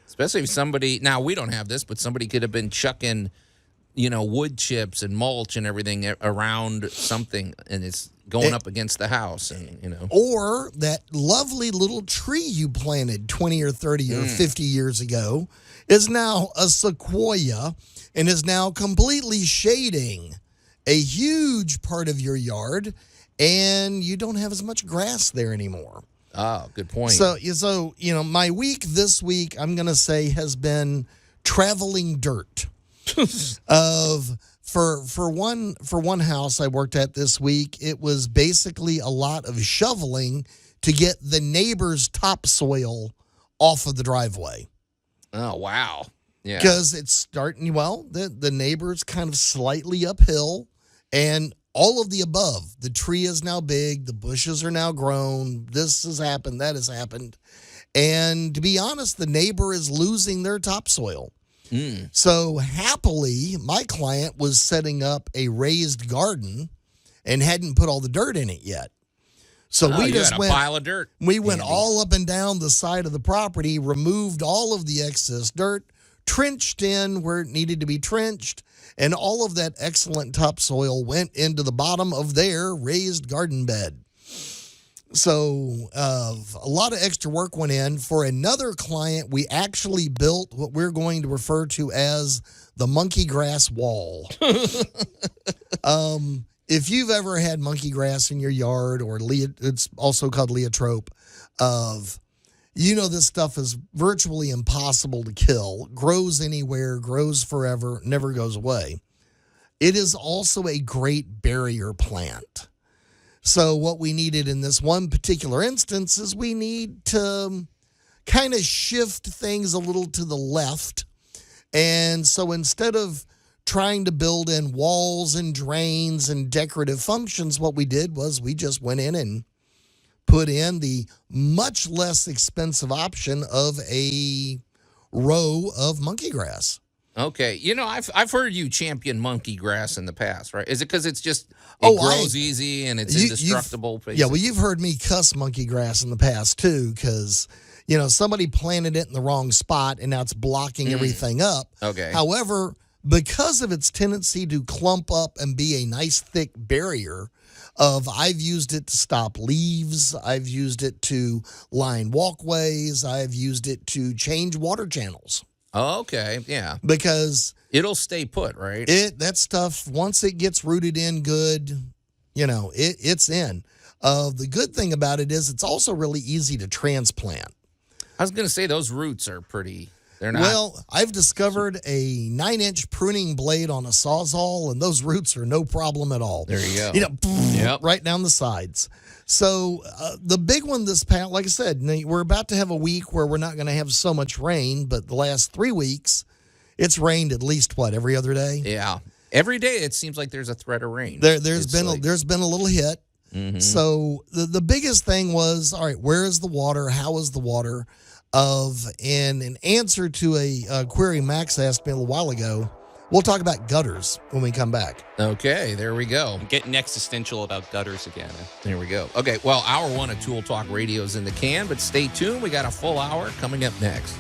Especially if somebody, now we don't have this, but somebody could have been chucking, wood chips and mulch and everything around something, and it's going up against the house, and Or that lovely little tree you planted 20 or 30 or 50 years ago is now a sequoia and is now completely shading a huge part of your yard, and you don't have as much grass there anymore. Oh, good point. So my week this week, I'm going to say, has been traveling dirt of For one house I worked at this week, it was basically a lot of shoveling to get the neighbor's topsoil off of the driveway. Oh, wow. Yeah. Because it's starting, the neighbor's kind of slightly uphill, and all of the above. The tree is now big. The bushes are now grown. This has happened. That has happened. And to be honest, the neighbor is losing their topsoil. So happily, my client was setting up a raised garden and hadn't put all the dirt in it yet. So we just went, pile of dirt. We went all up and down the side of the property, removed all of the excess dirt, trenched in where it needed to be trenched, and all of that excellent topsoil went into the bottom of their raised garden bed. So a lot of extra work went in. For another client, we actually built what we're going to refer to as the monkey grass wall. If you've ever had monkey grass in your yard, or it's also called leotrope, this stuff is virtually impossible to kill, grows anywhere, grows forever, never goes away. It is also a great barrier plant. So what we needed in this one particular instance is we need to kind of shift things a little to the left. And so instead of trying to build in walls and drains and decorative functions, what we did was we just went in and put in the much less expensive option of a row of monkey grass. Okay. I've heard you champion monkey grass in the past, right? Is it because it's just grows easy and it's indestructible? Yeah, well, you've heard me cuss monkey grass in the past too, because somebody planted it in the wrong spot and now it's blocking everything up. Okay. However, because of its tendency to clump up and be a nice thick barrier, I've used it to stop leaves, I've used it to line walkways, I've used it to change water channels. Oh, okay, yeah. Because it'll stay put, right? That stuff, once it gets rooted in good, it's in. The good thing about it is it's also really easy to transplant. I was going to say those roots are pretty. They're not. Well, I've discovered a 9-inch pruning blade on a Sawzall, and those roots are no problem at all. There you go. Right down the sides. So the big one this past, like I said, we're about to have a week where we're not going to have so much rain, but the last 3 weeks, it's rained at least, every other day? Yeah. Every day it seems like there's a threat of rain. There's been a little hit. Mm-hmm. So the biggest thing was, all right, where is the water? How is the water? And in answer to a query Max asked me a little while ago, we'll talk about gutters when we come back. Okay, there we go. I'm getting existential about gutters again. There we go. Okay, well, hour 1 of Tool Talk Radio is in the can, but stay tuned. We got a full hour coming up next.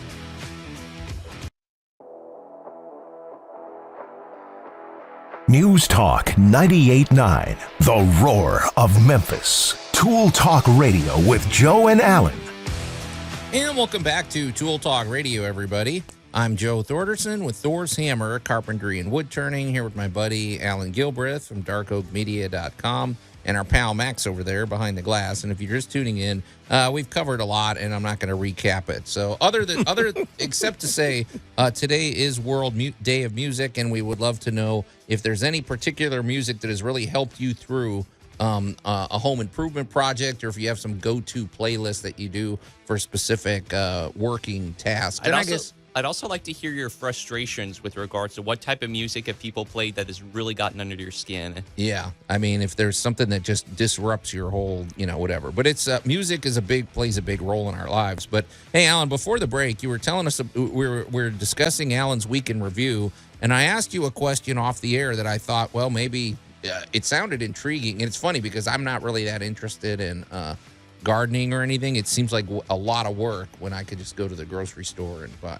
News Talk 98.9, The Roar of Memphis. Tool Talk Radio with Joe and Allan. And welcome back to Tool Talk Radio, everybody. I'm Joe Thorderson with Thor's Hammer, Carpentry and Wood Turning, here with my buddy Allan Gilbreth from darkoakmedia.com and our pal Max over there behind the glass. And if you're just tuning in, we've covered a lot, and I'm not going to recap it. So except to say, today is World Day of Music, and we would love to know if there's any particular music that has really helped you through a home improvement project, or if you have some go-to playlist that you do for specific working tasks. I'd also like to hear your frustrations with regards to what type of music have people played that has really gotten under your skin. Yeah, I mean, if there's something that just disrupts your whole, whatever. But it's music plays a big role in our lives. But hey, Allan, before the break, you were telling us we're discussing Allan's week in review, and I asked you a question off the air that I thought, well, maybe it sounded intriguing. And it's funny because I'm not really that interested in gardening or anything. It seems like a lot of work when I could just go to the grocery store and buy,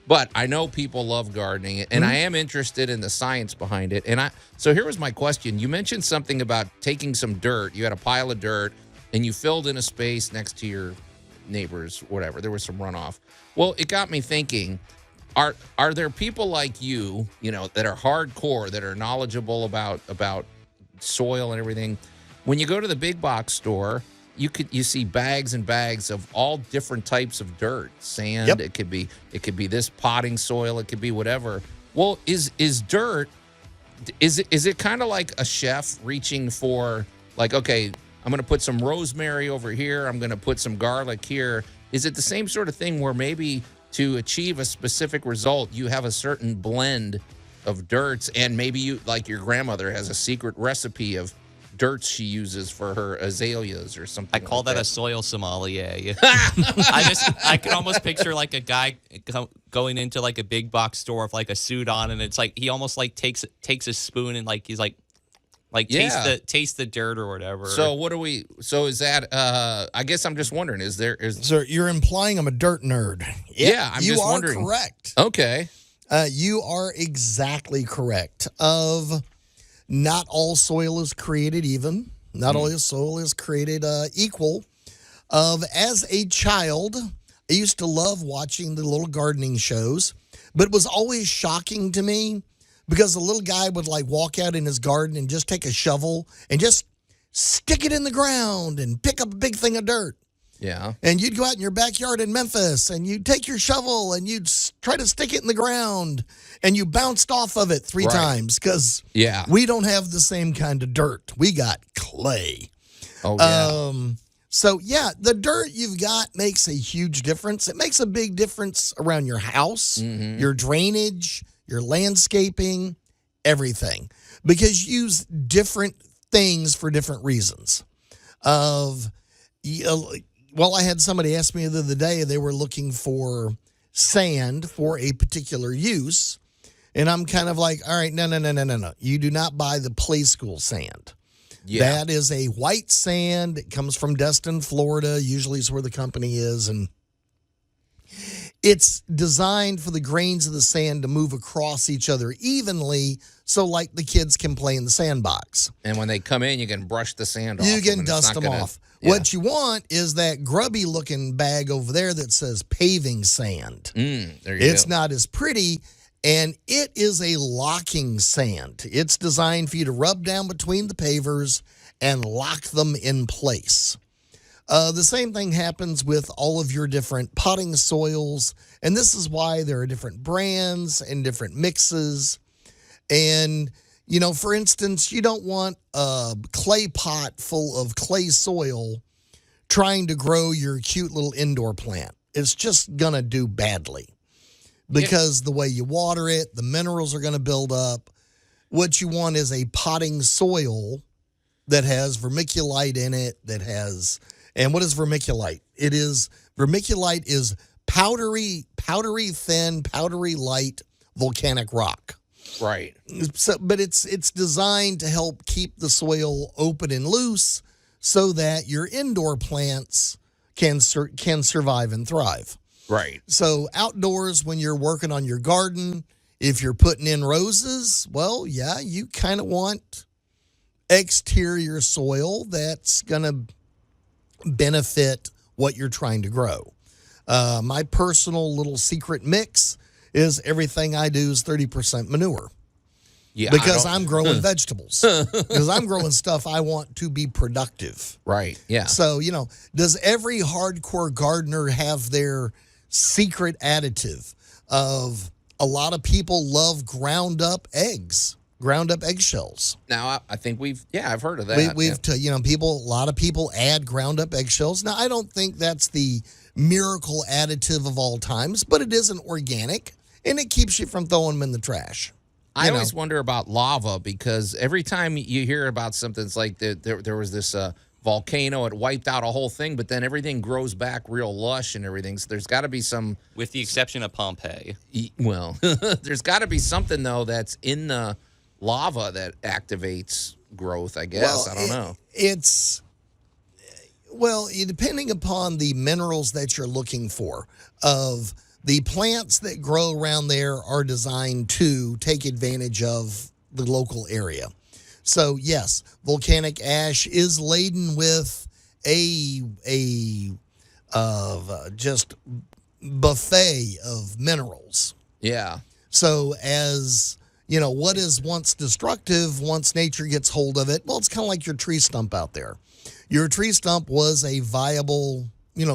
but I know people love gardening, and I am interested in the science behind it. So here was my question. You mentioned something about taking some dirt. You had a pile of dirt and you filled in a space next to your neighbors, whatever. There was some runoff. Well, it got me thinking, are there people like you, that are hardcore, that are knowledgeable about soil and everything? When you go to the big box store, you see bags and bags of all different types of dirt, sand. Yep. It could be this potting soil. It could be whatever. Well, is dirt Is it kind of like a chef reaching for, like, okay, I'm going to put some rosemary over here, I'm going to put some garlic here. Is it the same sort of thing where maybe to achieve a specific result, you have a certain blend of dirts, and maybe you, like your grandmother has a secret recipe of dirts she uses for her azaleas or something? I call that a soil sommelier. I can almost picture like a guy going into like a big box store with like a suit on, and it's like he almost like takes a spoon and like he's like taste the dirt or whatever. So what do we? So is that? I guess I'm just wondering. So you're implying I'm a dirt nerd? Yeah, I'm just wondering. You are correct. Okay. You are exactly correct. Not all soil is created even. Not all soil is created equal. As a child, I used to love watching the little gardening shows, but it was always shocking to me because the little guy would like walk out in his garden and just take a shovel and just stick it in the ground and pick up a big thing of dirt. Yeah. And you'd go out in your backyard in Memphis and you'd take your shovel and you'd try to stick it in the ground and you bounced off of it three times because we don't have the same kind of dirt. We got clay. Oh, yeah. So, the dirt you've got makes a huge difference. It makes a big difference around your house, your drainage, your landscaping, everything. Because you use different things for different reasons. Well, I had somebody ask me the other day, they were looking for sand for a particular use. And I'm kind of like, all right, no. You do not buy the play school sand. Yeah. That is a white sand. It comes from Destin, Florida, usually is where the company is. And it's designed for the grains of the sand to move across each other evenly so like the kids can play in the sandbox. And when they come in, you can brush the sand off. You can dust them off. Yeah. What you want is that grubby-looking bag over there that says paving sand. There you go. It's not as pretty, and it is a locking sand. It's designed for you to rub down between the pavers and lock them in place. The same thing happens with all of your different potting soils, and this is why there are different brands and different mixes. And for instance, you don't want a clay pot full of clay soil trying to grow your cute little indoor plant. It's just going to do badly because the way you water it, the minerals are going to build up. What you want is a potting soil that has vermiculite in it, and what is vermiculite? Vermiculite is powdery thin, powdery light volcanic rock. Right. So, but it's designed to help keep the soil open and loose so that your indoor plants can survive and thrive. Right. So outdoors, when you're working on your garden, if you're putting in roses, well, you kind of want exterior soil that's going to benefit what you're trying to grow. My personal little secret mix is everything I do is 30% manure. Yeah, because I'm growing vegetables. Because I'm growing stuff I want to be productive. Right, yeah. So, does every hardcore gardener have their secret additive of a lot of people love ground up eggshells. Now, I think I've heard of that. A lot of people add ground up eggshells. Now, I don't think that's the miracle additive of all times, but it is an organic. And it keeps you from throwing them in the trash. I always wonder about lava because every time you hear about something, it's like there was this volcano, it wiped out a whole thing, but then everything grows back real lush and everything. So there's got to be some... With the exception of Pompeii. Well, there's got to be something, though, that's in the lava that activates growth, I guess. I don't know. Depending upon the minerals that you're looking for, the plants that grow around there are designed to take advantage of the local area. So, yes, volcanic ash is laden with just buffet of minerals. Yeah. So, as what is once destructive, once nature gets hold of it, well, it's kind of like your tree stump out there. Your tree stump was a viable,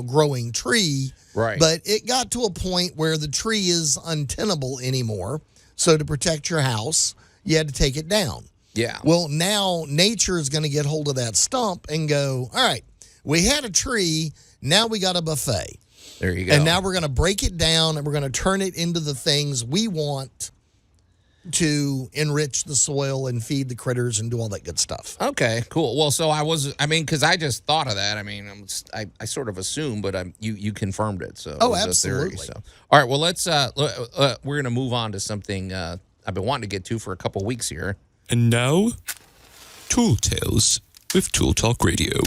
growing tree. Right. But it got to a point where the tree is untenable anymore. So to protect your house, you had to take it down. Yeah. Well, now nature is going to get hold of that stump and go, all right, we had a tree, now we got a buffet. There you go. And now we're going to break it down and we're going to turn it into the things we want to enrich the soil and feed the critters and do all that good stuff. Okay, cool. Well, so because I just thought of that. I mean, I sort of assumed, but you confirmed it. So it was absolutely. a theory, so. All right, well, let's we're gonna move on to something I've been wanting to get to for a couple weeks here. And now, Tool Tales with Tool Talk Radio.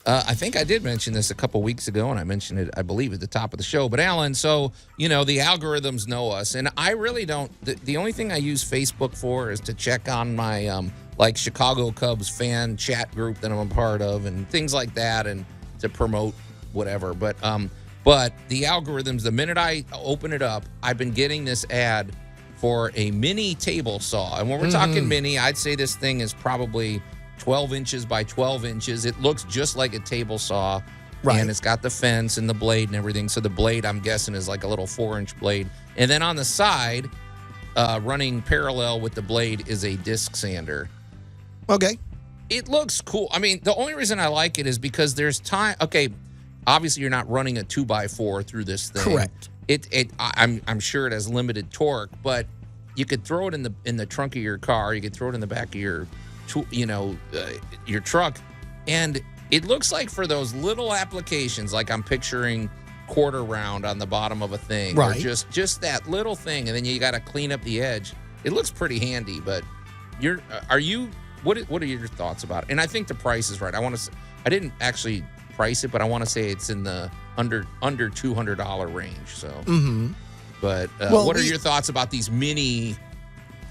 I think I did mention this a couple weeks ago, and I mentioned it, I believe, at the top of the show. But, Alan, so, the algorithms know us, and I really don't. The only thing I use Facebook for is to check on my, Chicago Cubs fan chat group that I'm a part of and things like that, and to promote whatever. But the algorithms, the minute I open it up, I've been getting this ad for a mini table saw. And when we're talking mini, I'd say this thing is probably 12 inches by 12 inches. It looks just like a table saw. Right. And it's got the fence and the blade and everything. So the blade, I'm guessing, is like a little 4-inch blade. And then on the side, running parallel with the blade, is a disc sander. Okay. It looks cool. I mean, the only reason I like it is because there's time. Okay, obviously you're not running a 2x4 through this thing. Correct. I'm sure it has limited torque, but you could throw it in the trunk of your car. You could throw it in the back of your truck, and it looks like for those little applications, like I'm picturing quarter round on the bottom of a thing, right? Or just that little thing, and then you got to clean up the edge. It looks pretty handy, but what are your thoughts about it? And I think the price is right. I didn't actually price it, but I want to say it's in the under $200 range. So, but what are your thoughts about these mini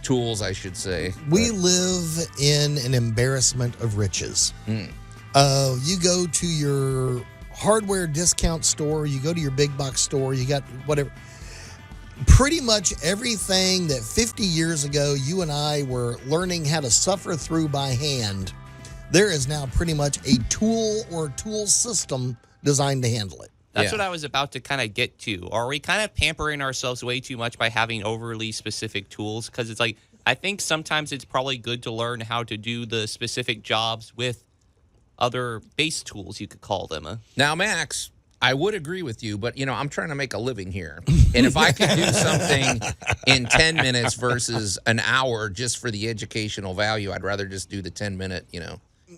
tools, I should say? We live in an embarrassment of riches. You go to your hardware discount store, you go to your big box store, you got whatever. Pretty much everything that 50 years ago you and I were learning how to suffer through by hand, there is now pretty much a tool or tool system designed to handle it. That's what I was about to kind of get to. Are we kind of pampering ourselves way too much by having overly specific tools? Because it's like, I think sometimes it's probably good to learn how to do the specific jobs with other base tools, you could call them. Now, Max, I would agree with you, but, I'm trying to make a living here. And if I could do something in 10 minutes versus an hour just for the educational value, I'd rather just do the 10-minute,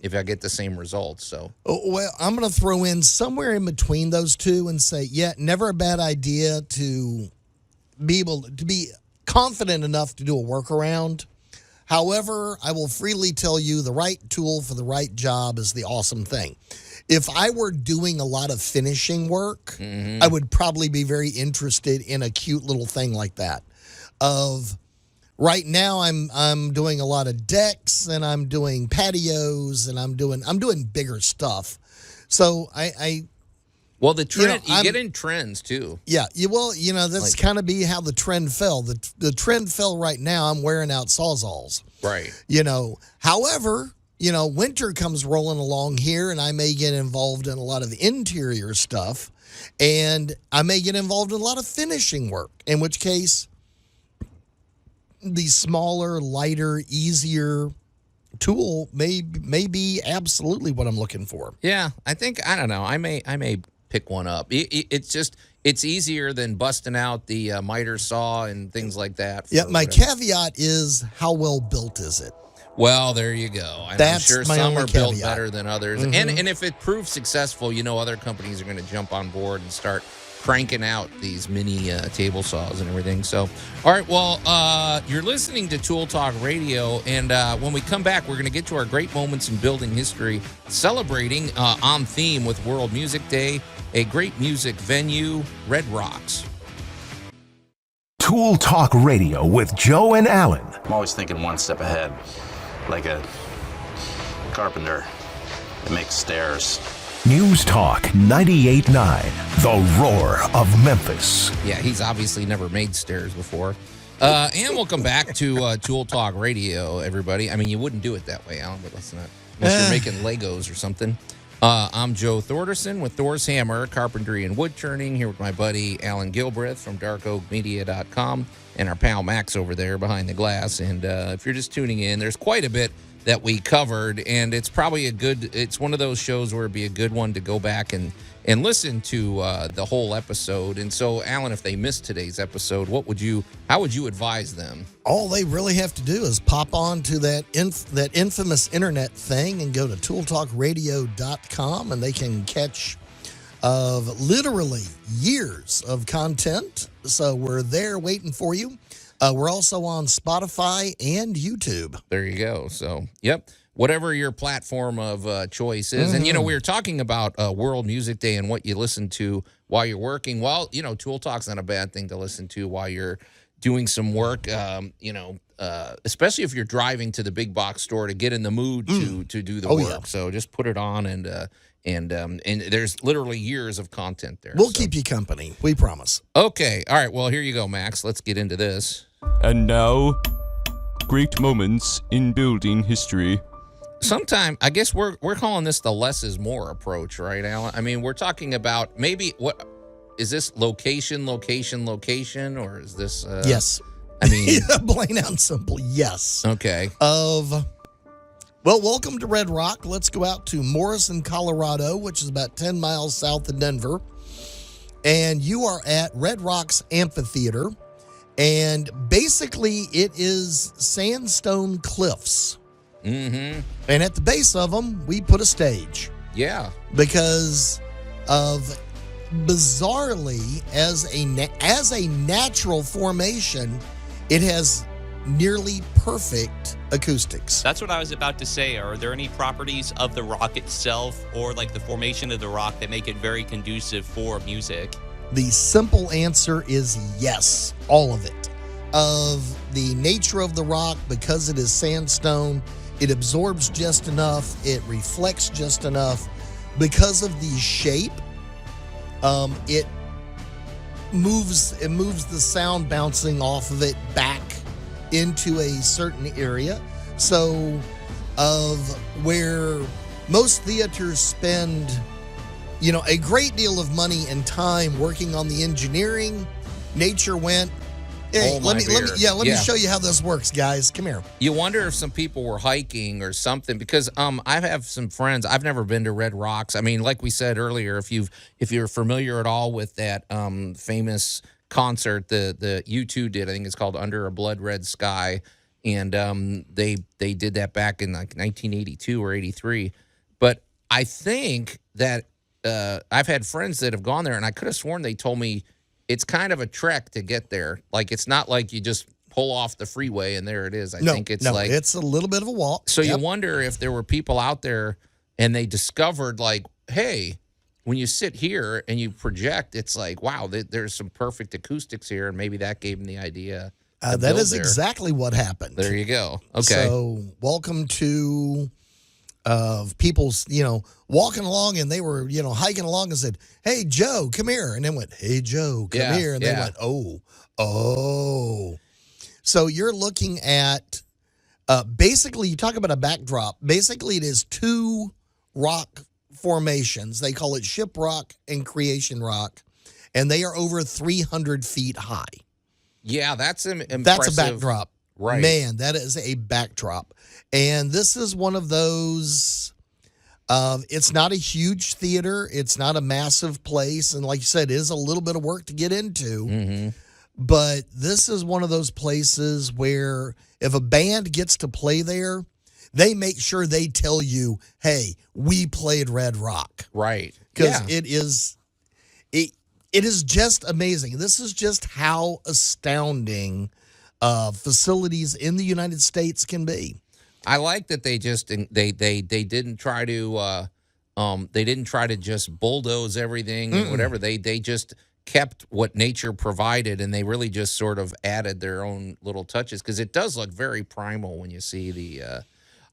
if I get the same results. So, well, I'm going to throw in somewhere in between those two and say, never a bad idea to be able to be confident enough to do a workaround. However, I will freely tell you the right tool for the right job is the awesome thing. If I were doing a lot of finishing work, I would probably be very interested in a cute little thing like that. Right now, I'm doing a lot of decks and I'm doing patios and I'm doing bigger stuff. So well, the trend you get in trends too. Yeah, that's kind of be how the trend fell. The trend fell right now. I'm wearing out Sawzalls. Right. However, winter comes rolling along here, and I may get involved in a lot of the interior stuff, and I may get involved in a lot of finishing work. In which case, the smaller, lighter, easier tool may be absolutely what I'm looking for. Yeah, I don't know. I may pick one up. It's easier than busting out the miter saw and things like that. Yeah, my caveat is how well built is it? Well, there you go. I'm sure some are built better than others. And if it proves successful, other companies are going to jump on board and start cranking out these mini table saws and everything. So, all right, well, you're listening to Tool Talk Radio, and when we come back, we're going to get to our great moments in building history, celebrating on theme with World Music Day, a great music venue, Red Rocks. Tool Talk Radio with Joe and Allan. I'm always thinking one step ahead, like a carpenter that makes stairs. News Talk 98.9, the roar of Memphis. Yeah, he's obviously never made stairs before. And welcome back to Tool Talk Radio, everybody. I mean, you wouldn't do it that way, Alan, but let's not. Unless you're making Legos or something. I'm Joe Thorderson with Thor's Hammer, Carpentry and Wood Turning, here with my buddy Allan Gilbreth from darkoakmedia.com and our pal Max over there behind the glass. And if you're just tuning in, there's quite a bit that we covered, and it's probably it's one of those shows where it'd be a good one to go back and listen to the whole episode. And so, Allan, if they missed today's episode, how would you advise them? All they really have to do is pop on to that infamous internet thing and go to tooltalkradio.com, and they can catch literally years of content. So we're there waiting for you. We're also on Spotify and YouTube. There you go. So, yep. Whatever your platform of choice is. And, we were talking about World Music Day and what you listen to while you're working. Well, Tool Talk's not a bad thing to listen to while you're doing some work, especially if you're driving to the big box store to get in the mood to do the work. Yeah. So just put it on, and there's literally years of content there. We'll keep you company. We promise. Okay. All right. Well, here you go, Max. Let's get into this. And now, great moments in building history. Sometime, I guess we're calling this the less is more approach, right, Allan? I mean, we're talking about maybe what is this location, or is this? Yes. I mean, plain and simple, yes. Okay. Well, welcome to Red Rock. Let's go out to Morrison, Colorado, which is about 10 miles south of Denver. And you are at Red Rock's Amphitheatre. And basically, it is sandstone cliffs. Mm-hmm. And at the base of them, we put a stage. Yeah. Because of, bizarrely, as a natural formation, it has nearly perfect acoustics. That's what I was about to say. Are there any properties of the rock itself or like the formation of the rock that make it very conducive for music? The simple answer is yes, all of it. Of the nature of the rock, because it is sandstone, it absorbs just enough, it reflects just enough. Because of the shape, it moves the sound bouncing off of it back into a certain area. So of where most theaters spend, a great deal of money and time working on the engineering, nature went, hey, let me show you how this works, guys. Come here. You wonder if some people were hiking or something, because I have some friends. I've never been to Red Rocks. I mean, like we said earlier, if you're familiar at all with that famous concert the U2 did, I think it's called Under a Blood Red Sky, and they did that back in like 1982 or 83. But I think that I've had friends that have gone there, and I could have sworn they told me it's kind of a trek to get there. Like, it's not like you just pull off the freeway and there it is. I think it's like it's a little bit of a walk. So you wonder if there were people out there and they discovered, like, hey, when you sit here and you project, it's like, wow, there's some perfect acoustics here, and maybe that gave them the idea. That is exactly what happened. There you go. Okay. So welcome to people's, walking along, and they were, hiking along and said, hey, Joe, come here. And then went, hey, Joe, come here. And they went, oh. So you're looking at, basically, you talk about a backdrop. Basically, it is two rock formations. They call it Ship Rock and Creation Rock, and they are over 300 feet high. Yeah, that's impressive. That's a backdrop. Right. Man, that is a backdrop. And this is one of those, it's not a huge theater. It's not a massive place. And like you said, it is a little bit of work to get into. Mm-hmm. But this is one of those places where if a band gets to play there, they make sure they tell you, hey, we played Red Rock. Right. Because it is just amazing. This is just how astounding facilities in the United States can be. I like that they just they didn't try to just bulldoze everything and whatever. They just kept what nature provided, and they really just sort of added their own little touches, because it does look very primal when you see the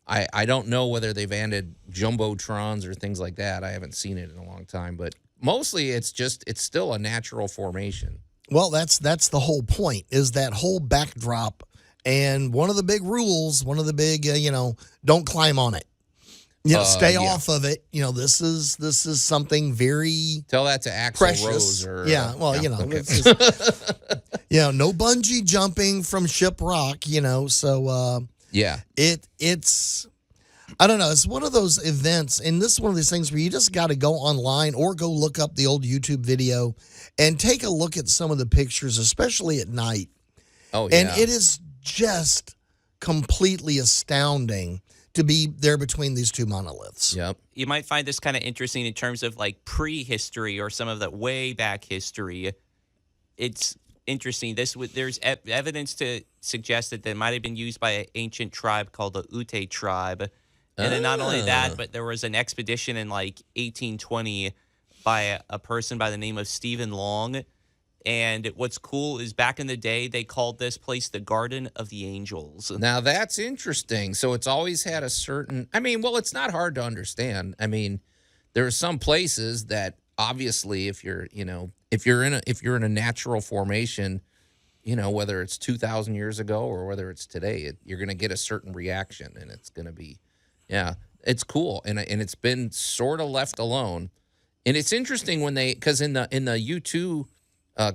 I don't know whether they've added jumbotrons or things like that. I haven't seen it in a long time, but mostly it's still a natural formation. Well, that's the whole point, is that whole backdrop. And one of the big rules, one of the big, don't climb on it. Stay off of it. This is something very Tell that to Axl precious. Rose. Or, okay. It's just, no bungee jumping from Shiprock. So yeah, it's. I don't know. It's one of those events, and this is one of these things where you just got to go online or go look up the old YouTube video and take a look at some of the pictures, especially at night. Oh, yeah. And it is just completely astounding to be there between these two monoliths. Yep. You might find this kind of interesting in terms of like prehistory or some of the way back history. It's interesting. There's evidence to suggest that they might have been used by an ancient tribe called the Ute tribe. And then not only that, but there was an expedition in like 1820 by a person by the name of Stephen Long. And what's cool is back in the day, they called this place the Garden of the Angels. Now, that's interesting. So it's always had a certain, it's not hard to understand. There are some places that obviously if you're in a natural formation, whether it's 2,000 years ago or whether it's today, you're going to get a certain reaction, and it's going to be, it's cool. And it's been sort of left alone. And it's interesting because in the U2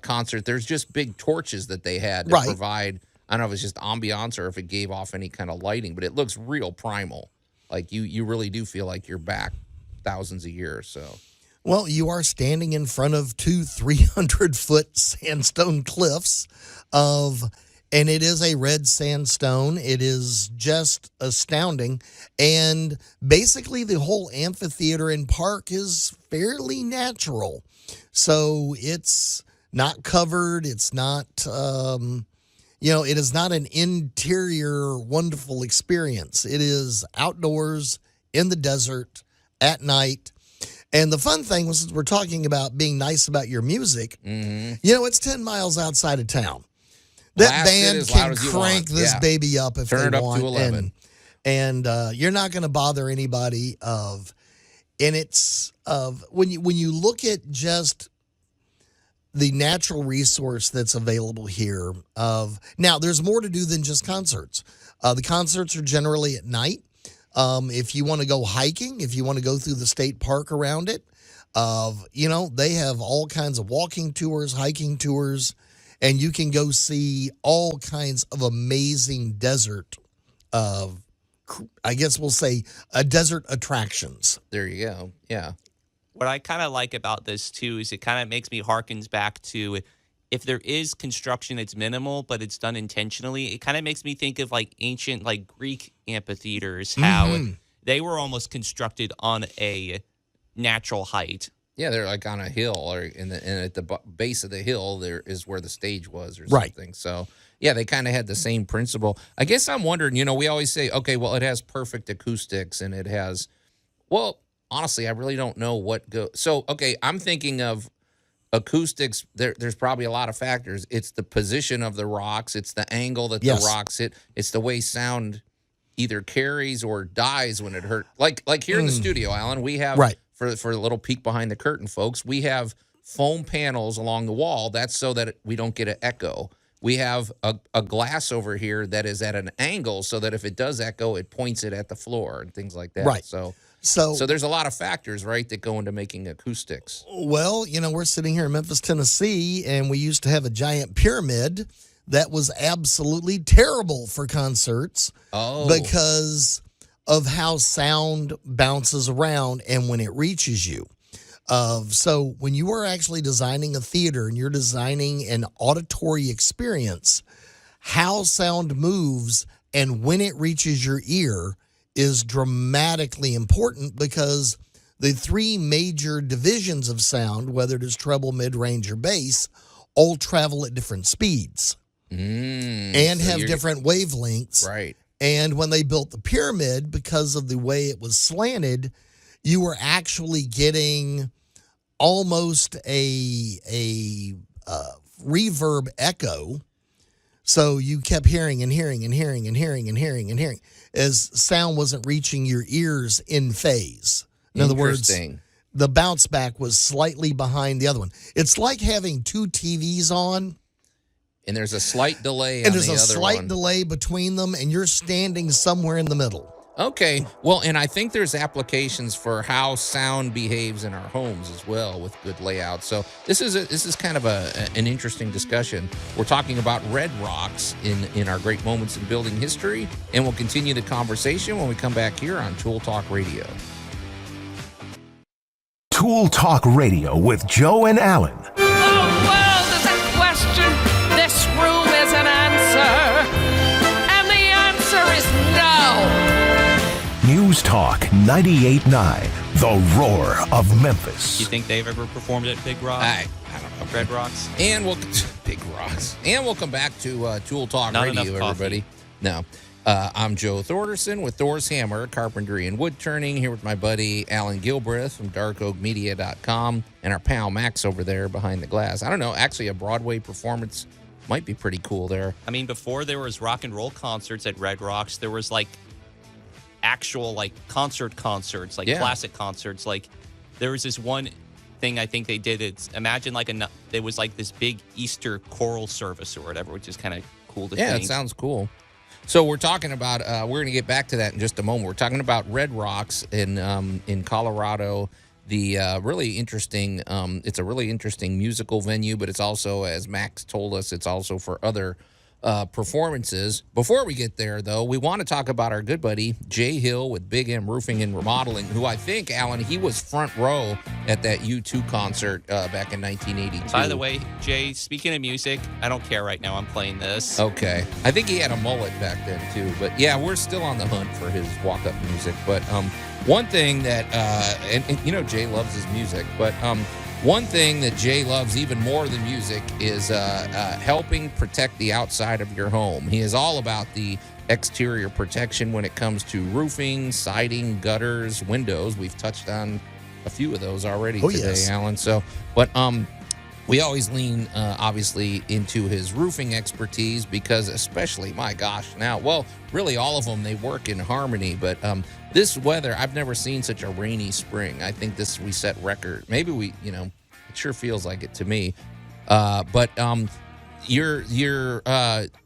concert, there's just big torches that they had to provide. I don't know if it's just ambiance or if it gave off any kind of lighting, but it looks real primal. Like you really do feel like you're back thousands of years. So, well, you are standing in front of 300-foot sandstone cliffs and it is a red sandstone. It is just astounding. And basically the whole amphitheater and park is fairly natural. So it's not covered. It's not, it is not an interior wonderful experience. It is outdoors in the desert at night. And the fun thing was, we're talking about being nice about your music. Mm-hmm. It's 10 miles outside of town. That band can crank this baby up if they want. Up to 11. And you're not going to bother anybody and it's when you look at just the natural resource that's available here. Now, there's more to do than just concerts. The concerts are generally at night. If you want to go hiking, if you want to go through the state park around it, they have all kinds of walking tours, hiking tours, and you can go see all kinds of amazing desert, I guess we'll say, desert attractions. There you go. Yeah. What I kind of like about this, too, is it kind of makes me harkens back to if there is construction, it's minimal, but it's done intentionally. It kind of makes me think of like ancient like Greek amphitheaters, how they were almost constructed on a natural height. Yeah, they're like on a hill, or and at the base of the hill there is where the stage was, or something. Right. So yeah, they kind of had the same principle. I guess I'm wondering. We always say, okay, well, it has perfect acoustics, and it has. Well, honestly, I really don't know what go. So okay, I'm thinking of acoustics. There's probably a lot of factors. It's the position of the rocks. It's the angle that the rocks hit. It's the way sound either carries or dies when it hurt. Like here in the studio, Alan, we have for a little peek behind the curtain, folks, we have foam panels along the wall. That's so that we don't get an echo. We have a glass over here that is at an angle so that if it does echo, it points it at the floor and things like that. Right. So there's a lot of factors, right, that go into making acoustics. Well, we're sitting here in Memphis, Tennessee, and we used to have a giant pyramid that was absolutely terrible for concerts because of how sound bounces around and when it reaches you. So when you are actually designing a theater and you're designing an auditory experience, how sound moves and when it reaches your ear is dramatically important, because the three major divisions of sound, whether it is treble, mid-range, or bass, all travel at different speeds and have different wavelengths. Right. And when they built the pyramid, because of the way it was slanted, you were actually getting almost a reverb echo. So you kept hearing and hearing and hearing and hearing and hearing and hearing as sound wasn't reaching your ears in phase. In other words, the bounce back was slightly behind the other one. It's like having two TVs on. And there's a slight delay and there's a slight delay between them, and you're standing somewhere in the middle. Okay. Well, and I think there's applications for how sound behaves in our homes as well with good layout. So this is kind of an interesting discussion. We're talking about red rocks in our great moments in building history, and we'll continue the conversation when we come back here on Tool Talk Radio. Tool Talk Radio with Joe and Allan. The world is a question. This room is an answer. And the answer is no. News Talk 98.9, the roar of Memphis. You think they've ever performed at Big Rock? I don't know. Red Rocks? And Big Rocks. And we'll come back to Tool Talk Not Radio, enough coffee. everybody. No. I'm Joe Thorderson with Thor's Hammer, Carpentry and Wood Turning, here with my buddy Allan Gilbreth from darkoakmedia.com and our pal Max over there behind the glass. I don't know, actually a Broadway performance might be pretty cool there. I mean, before there was rock and roll concerts at Red Rocks, there was like actual like concerts, like classic concerts. Like there was this one thing I think they did. It's imagine like it was like this big Easter choral service or whatever, which is kind of cool to think. Yeah, it sounds cool. So we're talking about, we're going to get back to that in just a moment. We're talking about Red Rocks in Colorado. The really interesting, it's a really interesting musical venue, but it's also, as Max told us, it's also for other performances. Before we get there, though, we want to talk about our good buddy, Jay Hill with Big M Roofing and Remodeling, who I think, Allan, he was front row at that U2 concert back in 1982. By the way, Jay, speaking of music, I don't care right now. I'm playing this. Okay. I think he had a mullet back then, too. But, yeah, we're still on the hunt for his walk-up music. But one thing that, and you know, Jay loves his music, but one thing that Jay loves even more than music is helping protect the outside of your home. He is all about the exterior protection when it comes to roofing, siding, gutters, windows. We've touched on a few of those already today, yes, Allan. So, but we always lean, obviously, into his roofing expertise because especially, my gosh, now, well, really all of them, they work in harmony. But this weather, I've never seen such a rainy spring. I think we set record. Maybe we, it sure feels like it to me. But your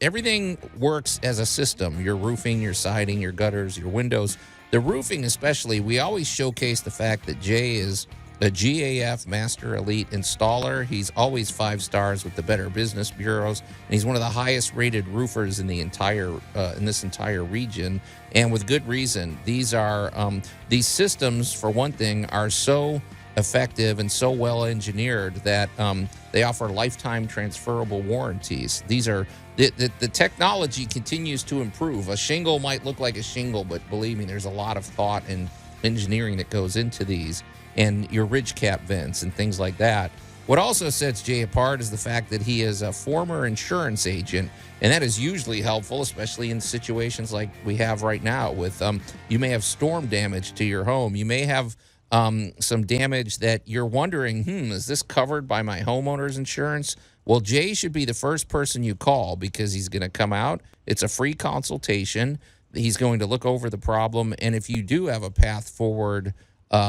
everything works as a system. Your roofing, your siding, your gutters, your windows. The roofing especially, we always showcase the fact that Jay is a GAF Master Elite installer. He's always 5 stars with the Better Business Bureaus, and he's one of the highest rated roofers in the entire in this entire region, and with good reason. These systems, for one thing, are so effective and so well engineered that they offer lifetime transferable warranties. These are the technology continues to improve. A shingle might look like a shingle, but believe me, there's a lot of thought and engineering that goes into these, and your ridge cap vents and things like that. What also sets Jay apart is the fact that he is a former insurance agent, and that is usually helpful, especially in situations like we have right now with you may have storm damage to your home. You may have some damage that you're wondering, is this covered by my homeowner's insurance? Well, Jay should be the first person you call because he's going to come out. It's a free consultation. He's going to look over the problem, and if you do have a path forward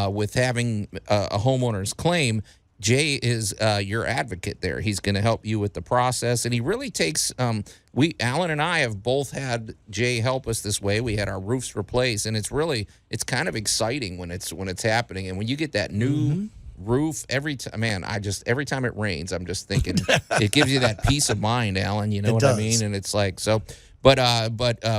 with having a homeowner's claim, Jay is your advocate there. He's going to help you with the process, and he really takes. Allan and I have both had Jay help us this way. We had our roofs replaced, and it's kind of exciting when it's happening, and when you get that new roof every time. Man, every time it rains, I'm just thinking it gives you that peace of mind, Allan. You know what I mean? And it's like so. But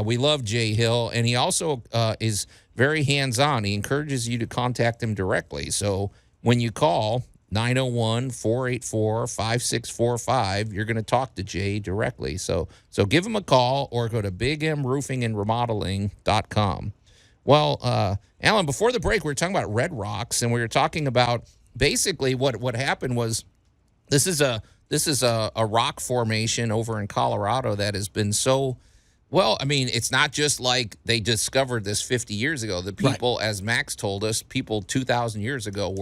we love Jay Hill, and he also is very hands-on. He encourages you to contact him directly. So when you call 901-484-5645, you're going to talk to Jay directly. So give him a call or go to bigmroofingandremodeling.com. Well, Allan, before the break, we were talking about Red Rocks, and we were talking about basically what happened was this is a rock formation over in Colorado that has been so. Well, I mean, it's not just like they discovered this 50 years ago. The people, right, as Max told us, people 2,000 years ago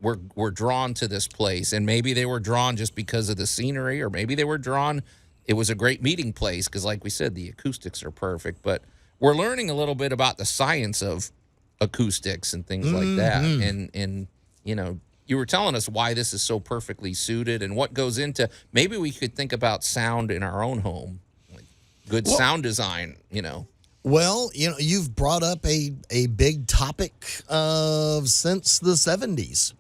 were drawn to this place. And maybe they were drawn just because of the scenery, or maybe they were drawn, it was a great meeting place because, like we said, the acoustics are perfect. But we're learning a little bit about the science of acoustics and things like that. And you were telling us why this is so perfectly suited and what goes into, maybe we could think about sound in our own home. Good sound design, Well, you've brought up a big topic since the 70s.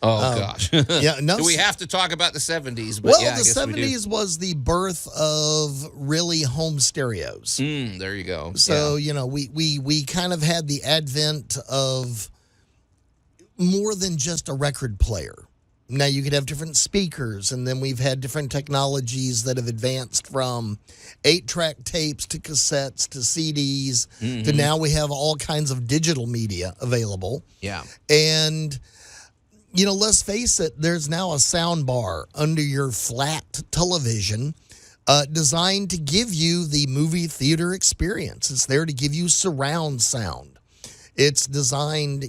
Oh, gosh. Yeah, no. Do we have to talk about the 70s? But Well, yeah, the 70s was the birth of really home stereos. There you go. So, we kind of had the advent of more than just a record player. Now, you could have different speakers, and then we've had different technologies that have advanced from 8-track tapes to cassettes to CDs to now we have all kinds of digital media available. Yeah. And, let's face it, there's now a sound bar under your flat television designed to give you the movie theater experience. It's there to give you surround sound. It's designed,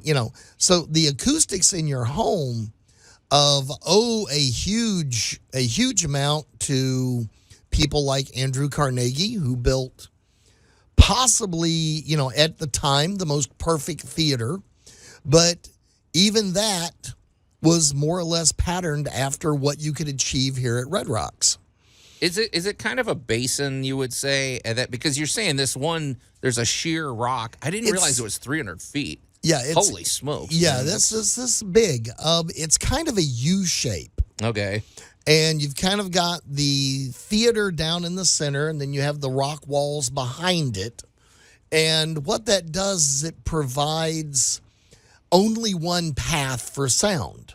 so the acoustics in your home owe a huge amount to people like Andrew Carnegie, who built possibly, at the time, the most perfect theater. But even that was more or less patterned after what you could achieve here at Red Rocks. Is it kind of a basin, you would say, that because you're saying this one, there's a sheer rock. I didn't realize it was 300 feet. Yeah, holy smokes. Yeah, man, this is big. It's kind of a U shape. Okay. And you've kind of got the theater down in the center, and then you have the rock walls behind it. And what that does is it provides only one path for sound.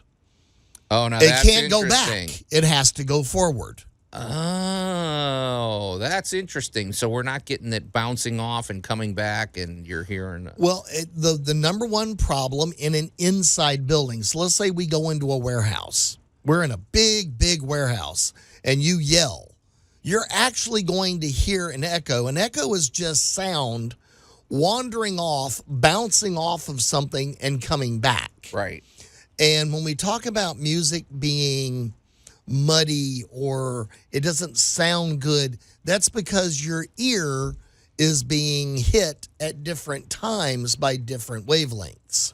Oh, now it that's can't go interesting. back. It has to go forward. Oh, that's interesting. So we're not getting it bouncing off and coming back, and you're hearing. Well, the number one problem in an inside building. So let's say we go into a warehouse. We're in a big warehouse, and you yell. You're actually going to hear an echo. An echo is just sound wandering off, bouncing off of something, and coming back. Right. And when we talk about music being muddy or it doesn't sound good, that's because your ear is being hit at different times by different wavelengths.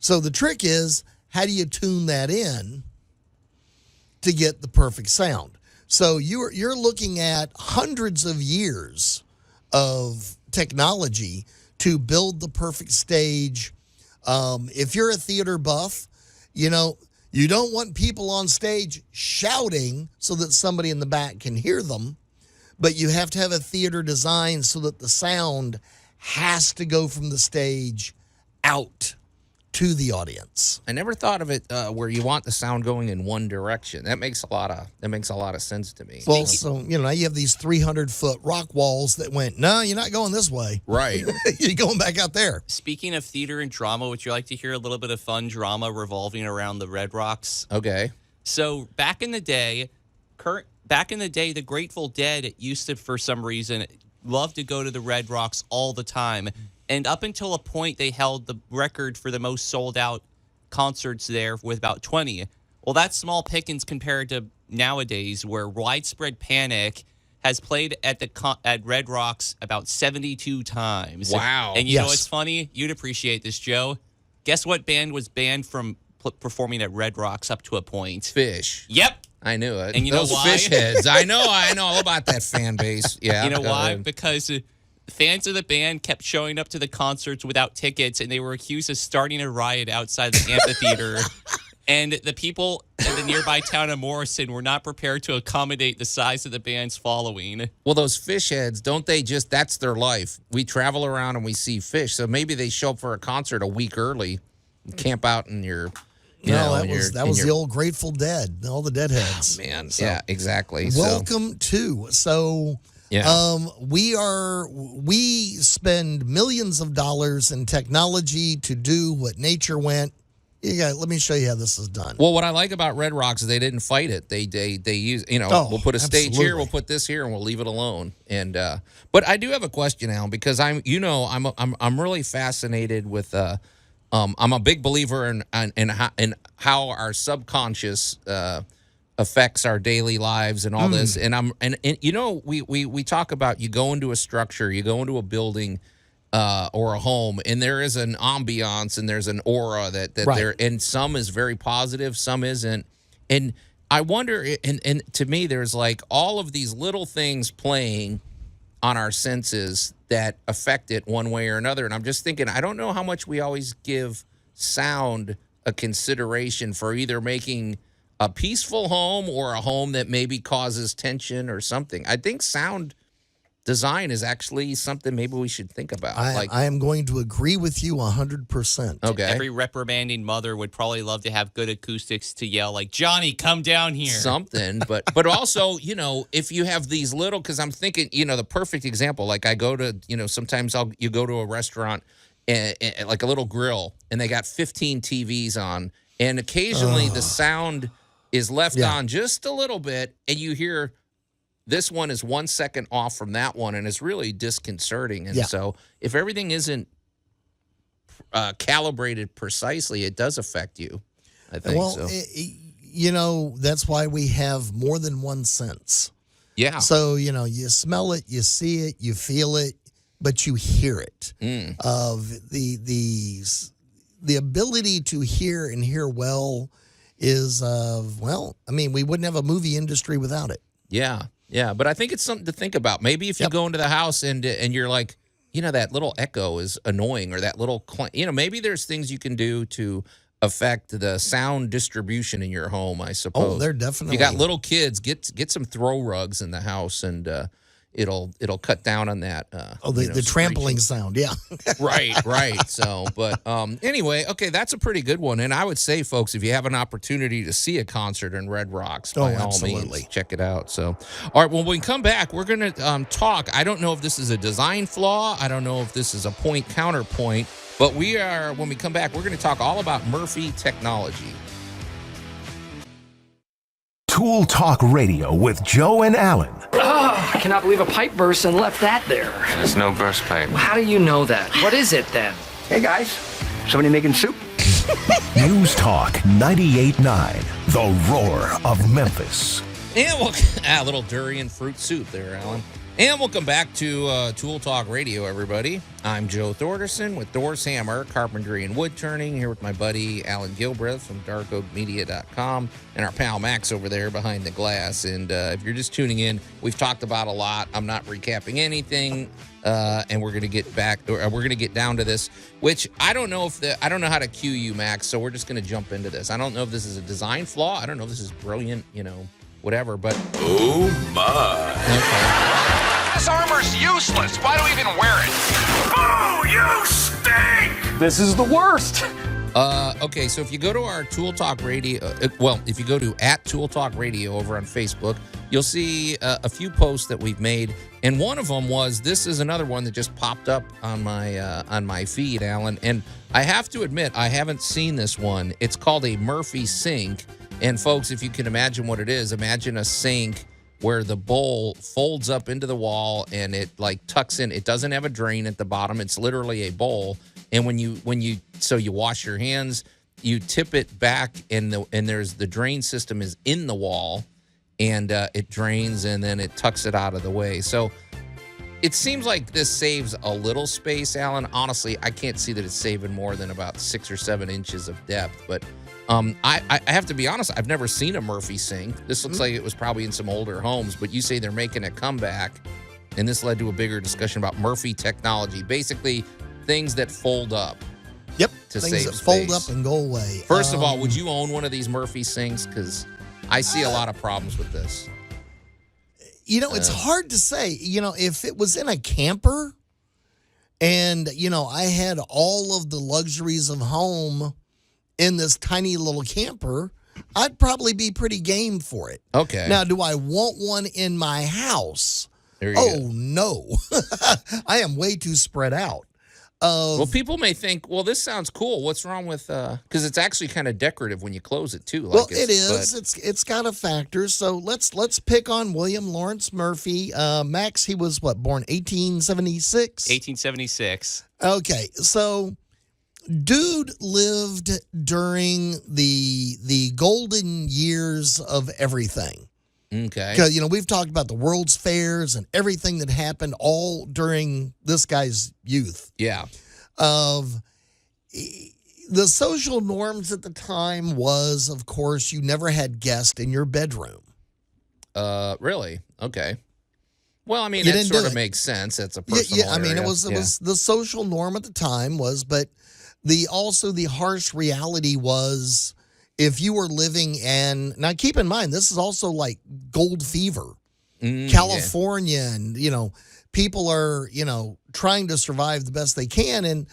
So the trick is, how do you tune that in to get the perfect sound? So you're looking at hundreds of years of technology to build the perfect stage. If you're a theater buff, you don't want people on stage shouting so that somebody in the back can hear them, but you have to have a theater design so that the sound has to go from the stage out to the audience. I never thought of it where you want the sound going in one direction. That makes a lot of sense to me. Well, so now you have these 300-foot rock walls that went, no, you're not going this way. Right. You're going back out there. Speaking of theater and drama, would you like to hear a little bit of fun drama revolving around the Red Rocks? Okay. So back in the day, the Grateful Dead used to, for some reason, love to go to the Red Rocks all the time. And up until a point, they held the record for the most sold-out concerts there with about 20. Well, that's small pickings compared to nowadays, where Widespread Panic has played at Red Rocks about 72 times. Wow. And you know what's funny? You'd appreciate this, Joe. Guess what band was banned from performing at Red Rocks up to a point? Fish. Yep. I knew it. And you Those know why? Fish heads. I know all about that fan base. Yeah. You know why? Because fans of the band kept showing up to the concerts without tickets, and they were accused of starting a riot outside the amphitheater. And the people in the nearby town of Morrison were not prepared to accommodate the size of the band's following. Well, those Fish heads, don't they just, that's their life. We travel around and we see Fish. So maybe they show up for a concert a week early and camp out in your... that was the old Grateful Dead, all the Deadheads. Oh, man, so, yeah, exactly. Welcome to. So... Yeah. We spend millions of dollars in technology to do what nature went. Let me show you how this is done. Well, what I like about Red Rocks is they didn't fight it. They use, we'll put a stage here, we'll put this here, and we'll leave it alone. And but I do have a question, Alan, because I'm really fascinated with I'm a big believer in how our subconscious affects our daily lives and all this. And we talk about, you go into a structure, you go into a building or a home, and there is an ambiance and there's an aura that there, and some is very positive, some isn't. And I wonder, and to me, there's like all of these little things playing on our senses that affect it one way or another. And I'm just thinking, I don't know how much we always give sound a consideration for either making a peaceful home or a home that maybe causes tension or something. I think sound design is actually something maybe we should think about. I am going to agree with you 100%. Okay. Every reprimanding mother would probably love to have good acoustics to yell like, Johnny, come down here. Something, but also, if you have these little, because I'm thinking, the perfect example, like I go to, sometimes you go to a restaurant, like a little grill, and they got 15 TVs on, and occasionally the sound is left on just a little bit, and you hear this one is 1 second off from that one, and it's really disconcerting. And so if everything isn't calibrated precisely, it does affect you, I think. Well, that's why we have more than one sense. Yeah. So, you smell it, you see it, you feel it, but you hear it. Of the ability to hear and hear well is, we wouldn't have a movie industry without it. Yeah. Yeah, but I think it's something to think about. Maybe if you go into the house and you're like, that little echo is annoying, or that little, maybe there's things you can do to affect the sound distribution in your home, I suppose. Oh, they're definitely. If you got little kids, get some throw rugs in the house, and it'll cut down on that. The trampling sound, yeah. Right. So, but anyway, okay, that's a pretty good one. And I would say, folks, if you have an opportunity to see a concert in Red Rocks, by all means, check it out. So, all right, when we come back, we're going to talk. I don't know if this is a design flaw. I don't know if this is a point counterpoint. But when we come back, we're going to talk all about Murphy technology. Tool Talk Radio with Joe and Allan. Oh, I cannot believe a pipe burst and left that there. There's no burst pipe. How do you know that? What is it then? Hey guys, somebody making soup? News Talk 98.9, the roar of Memphis. And a little durian fruit soup there, Allan. And welcome back to Tool Talk Radio, everybody. I'm Joe Thorderson with Thor's Hammer, Carpentry and Wood Turning, here with my buddy Allan Gilbreth from darkoakmedia.com and our pal Max over there behind the glass. And if you're just tuning in, we've talked about a lot. I'm not recapping anything, and we're going to get down to this, which I don't know how to cue you, Max. So we're just going to jump into this. I don't know if this is a design flaw. I don't know if this is brilliant, whatever. But oh my! Okay. This armor's useless. Why do we even wear it? Oh, you stink! This is the worst. Okay, so if you go to our Tool Talk Radio, if you go to @Tool Talk Radio over on Facebook, you'll see a few posts that we've made, and one of them was, this is another one that just popped up on my feed, Allan, and I have to admit, I haven't seen this one. It's called a Murphy sink, and folks, if you can imagine what it is, imagine a sink where the bowl folds up into the wall and it like tucks in. It doesn't have a drain at the bottom. It's literally a bowl. And when you wash your hands, you tip it back, and there's the drain system is in the wall, and it drains, and then it tucks it out of the way. So it seems like this saves a little space, Allan. Honestly, I can't see that it's saving more than about 6 or 7 inches of depth, but I have to be honest, I've never seen a Murphy sink. This looks like it was probably in some older homes, but you say they're making a comeback, and this led to a bigger discussion about Murphy technology. Basically, things that fold up. Yep, to things save that fold space. up and go away. First of all, would you own one of these Murphy sinks? Because I see a lot of problems with this. It's hard to say. If it was in a camper and, I had all of the luxuries of home in this tiny little camper, I'd probably be pretty game for it. Okay. Now, do I want one in my house? There you go. No. I am way too spread out. Well, people may think, well, this sounds cool. What's wrong with, because it's actually kind of decorative when you close it too. Well, it is. It's got a factor. So let's pick on William Lawrence Murphy. Max, he was born 1876? 1876. Okay. So dude lived during the golden years of everything. Okay. Because, we've talked about the World's Fairs and everything that happened all during this guy's youth. Yeah. The social norms at the time was, of course, you never had guests in your bedroom. Really? Okay. Well, I mean, You that didn't sort do of it. makes sense. It's a personal I mean, area. it was the social norm at the time was, but also the harsh reality was if you were living now keep in mind, this is also like gold fever, California, and, people are, trying to survive the best they can. And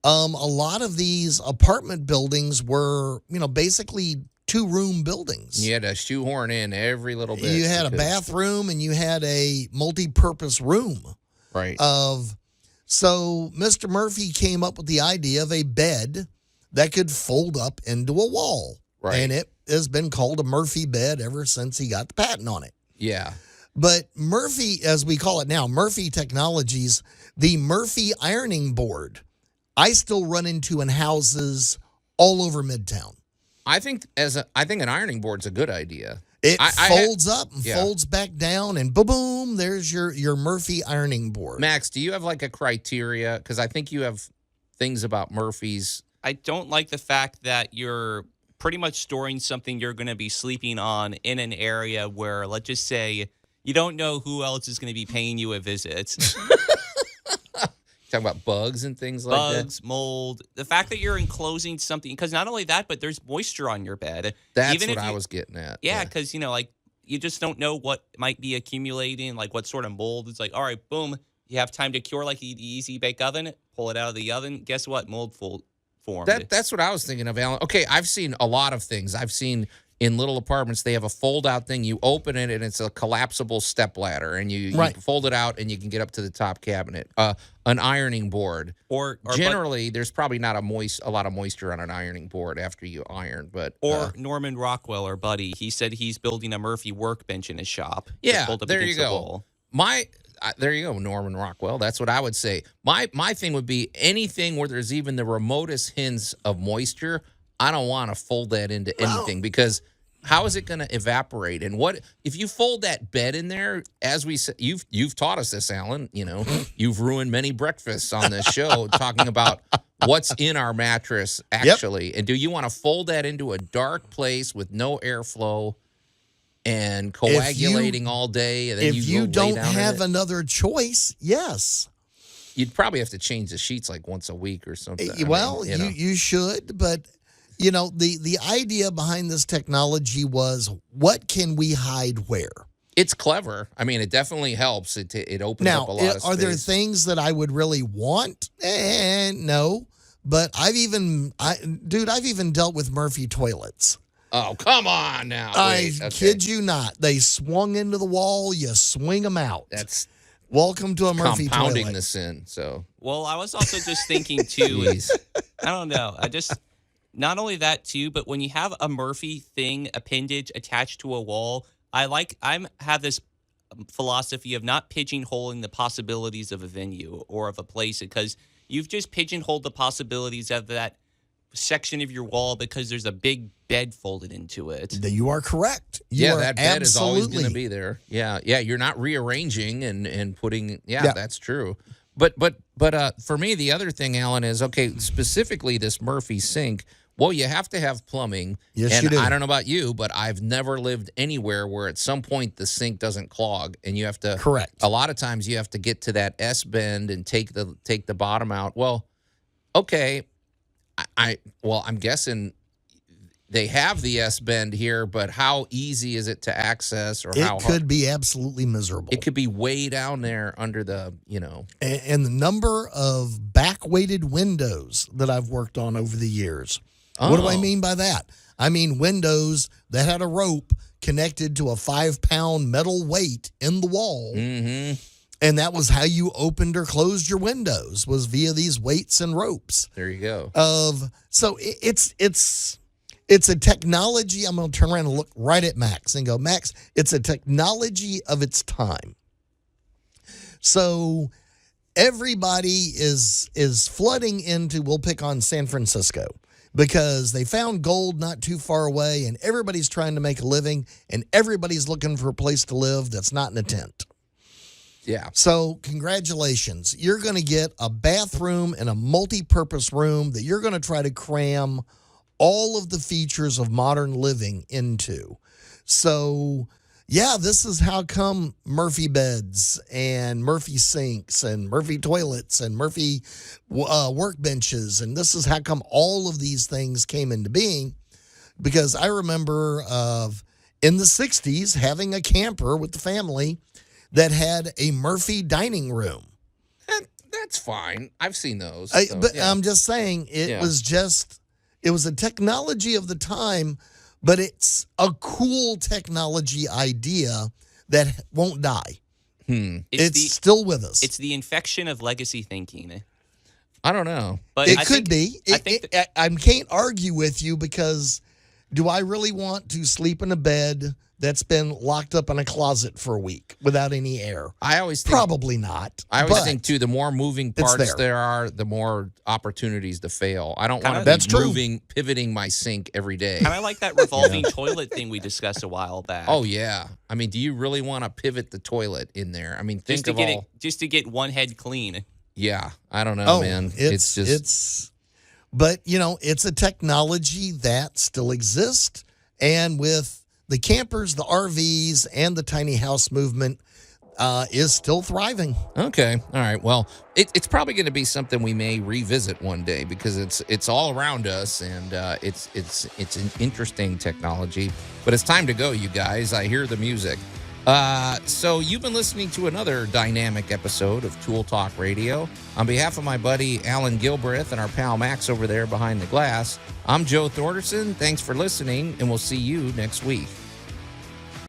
a lot of these apartment buildings were, basically 2-room buildings. You had to shoehorn in every little bit. You had a bathroom and you had a multi-purpose room. Right. So Mr. Murphy came up with the idea of a bed that could fold up into a wall. Right. And it has been called a Murphy bed ever since he got the patent on it. Yeah. But Murphy, as we call it now, Murphy Technologies, the Murphy ironing board, I still run into in houses all over Midtown. I think an ironing board's a good idea. It folds up and folds back down, and boom, there's your Murphy ironing board. Max, do you have like a criteria? Because I think you have things about Murphy's. I don't like the fact that you're pretty much storing something you're going to be sleeping on in an area where, let's just say, you don't know who else is going to be paying you a visit. Talking about bugs and things like that. Bugs, mold. The fact that you're enclosing something, because not only that, but there's moisture on your bed. That's what I was getting at. Yeah, because, you just don't know what might be accumulating, like what sort of mold. It's like, all right, boom, you have time to cure like the easy bake oven, pull it out of the oven. Guess what? Mold formed. That's what I was thinking of, Alan. Okay, I've seen a lot of things. I've seen in little apartments, they have a fold-out thing. You open it, and it's a collapsible stepladder, and you fold it out, and you can get up to the top cabinet. An ironing board. Or generally, there's probably not a lot of moisture on an ironing board after you iron. But Norman Rockwell, our buddy, he said he's building a Murphy workbench in his shop. Yeah, there you go. There you go, Norman Rockwell. That's what I would say. My thing would be anything where there's even the remotest hints of moisture. I don't want to fold that into anything because how is it going to evaporate? And what if you fold that bed in there? As we said, you've taught us this, Alan. You've ruined many breakfasts on this show talking about what's in our mattress actually. Yep. And do you want to fold that into a dark place with no airflow and coagulating all day? And then if you don't have another choice, yes. You'd probably have to change the sheets like once a week or something. Well, you should, but the idea behind this technology was what can we hide where? It's clever. I mean, it definitely helps. It opens up a lot of space. Are there things that I would really want? No. But I've even dealt with Murphy toilets. Oh, come on now. I kid you not. They swung into the wall. You swing them out. That's welcome to a Murphy compounding toilet. the sin. So, well, I was also just thinking too. I don't know. Not only that too, but when you have a Murphy thing appendage attached to a wall, I have this philosophy of not pigeonholing the possibilities of a venue or of a place because you've just pigeonholed the possibilities of that section of your wall because there's a big bed folded into it. You are correct. That bed is always going to be there. Yeah, you're not rearranging and putting. Yeah, that's true. But for me, the other thing, Alan, is specifically this Murphy sink. Well, you have to have plumbing. Yes, you do. I don't know about you, but I've never lived anywhere where at some point the sink doesn't clog, and you have to. Correct. A lot of times you have to get to that S bend and take the bottom out. Well, okay. I'm guessing they have the S bend here, but how easy is it to access, or how it could be absolutely miserable. It could be way down there under the, And the number of back-weighted windows that I've worked on over the years. Oh. What do I mean by that? I mean windows that had a rope connected to a 5-pound metal weight in the wall. Mm-hmm. And that was how you opened or closed your windows, was via these weights and ropes. There you go. So it's a technology. I'm going to turn around and look right at Max and go, Max, it's a technology of its time. So everybody is flooding into, we'll pick on San Francisco, because they found gold not too far away, and everybody's trying to make a living, and everybody's looking for a place to live that's not in a tent. Yeah. So congratulations. You're going to get a bathroom and a multi-purpose room that you're going to try to cram all of the features of modern living into. So, yeah, this is how come Murphy beds and Murphy sinks and Murphy toilets and Murphy workbenches. And this is how come all of these things came into being. Because I remember in the 60s having a camper with the family that had a Murphy dining room. That's fine. I've seen those. But I'm just saying it was a technology of the time, but it's a cool technology idea that won't die. It's still with us. It's the infection of legacy thinking. I don't know. But it could be. I can't argue with you because do I really want to sleep in a bed that's been locked up in a closet for a week without any air? I always think, probably not. I always think too, the more moving parts there are, the more opportunities to fail. I don't want to be pivoting my sink every day. And I like that revolving toilet thing we discussed a while back. Oh yeah. I mean, do you really want to pivot the toilet in there? I mean, just to get one head clean. Yeah, I don't know, man. But it's a technology that still exists, and with the campers, the RVs, and the tiny house movement is still thriving. Okay. All right. Well, it's probably going to be something we may revisit one day because it's all around us, and it's an interesting technology. But it's time to go, you guys. I hear the music. So you've been listening to another dynamic episode of Tool Talk Radio. On behalf of my buddy Allan Gilbreth and our pal Max over there behind the glass, I'm Joe Thorderson. Thanks for listening, and we'll see you next week.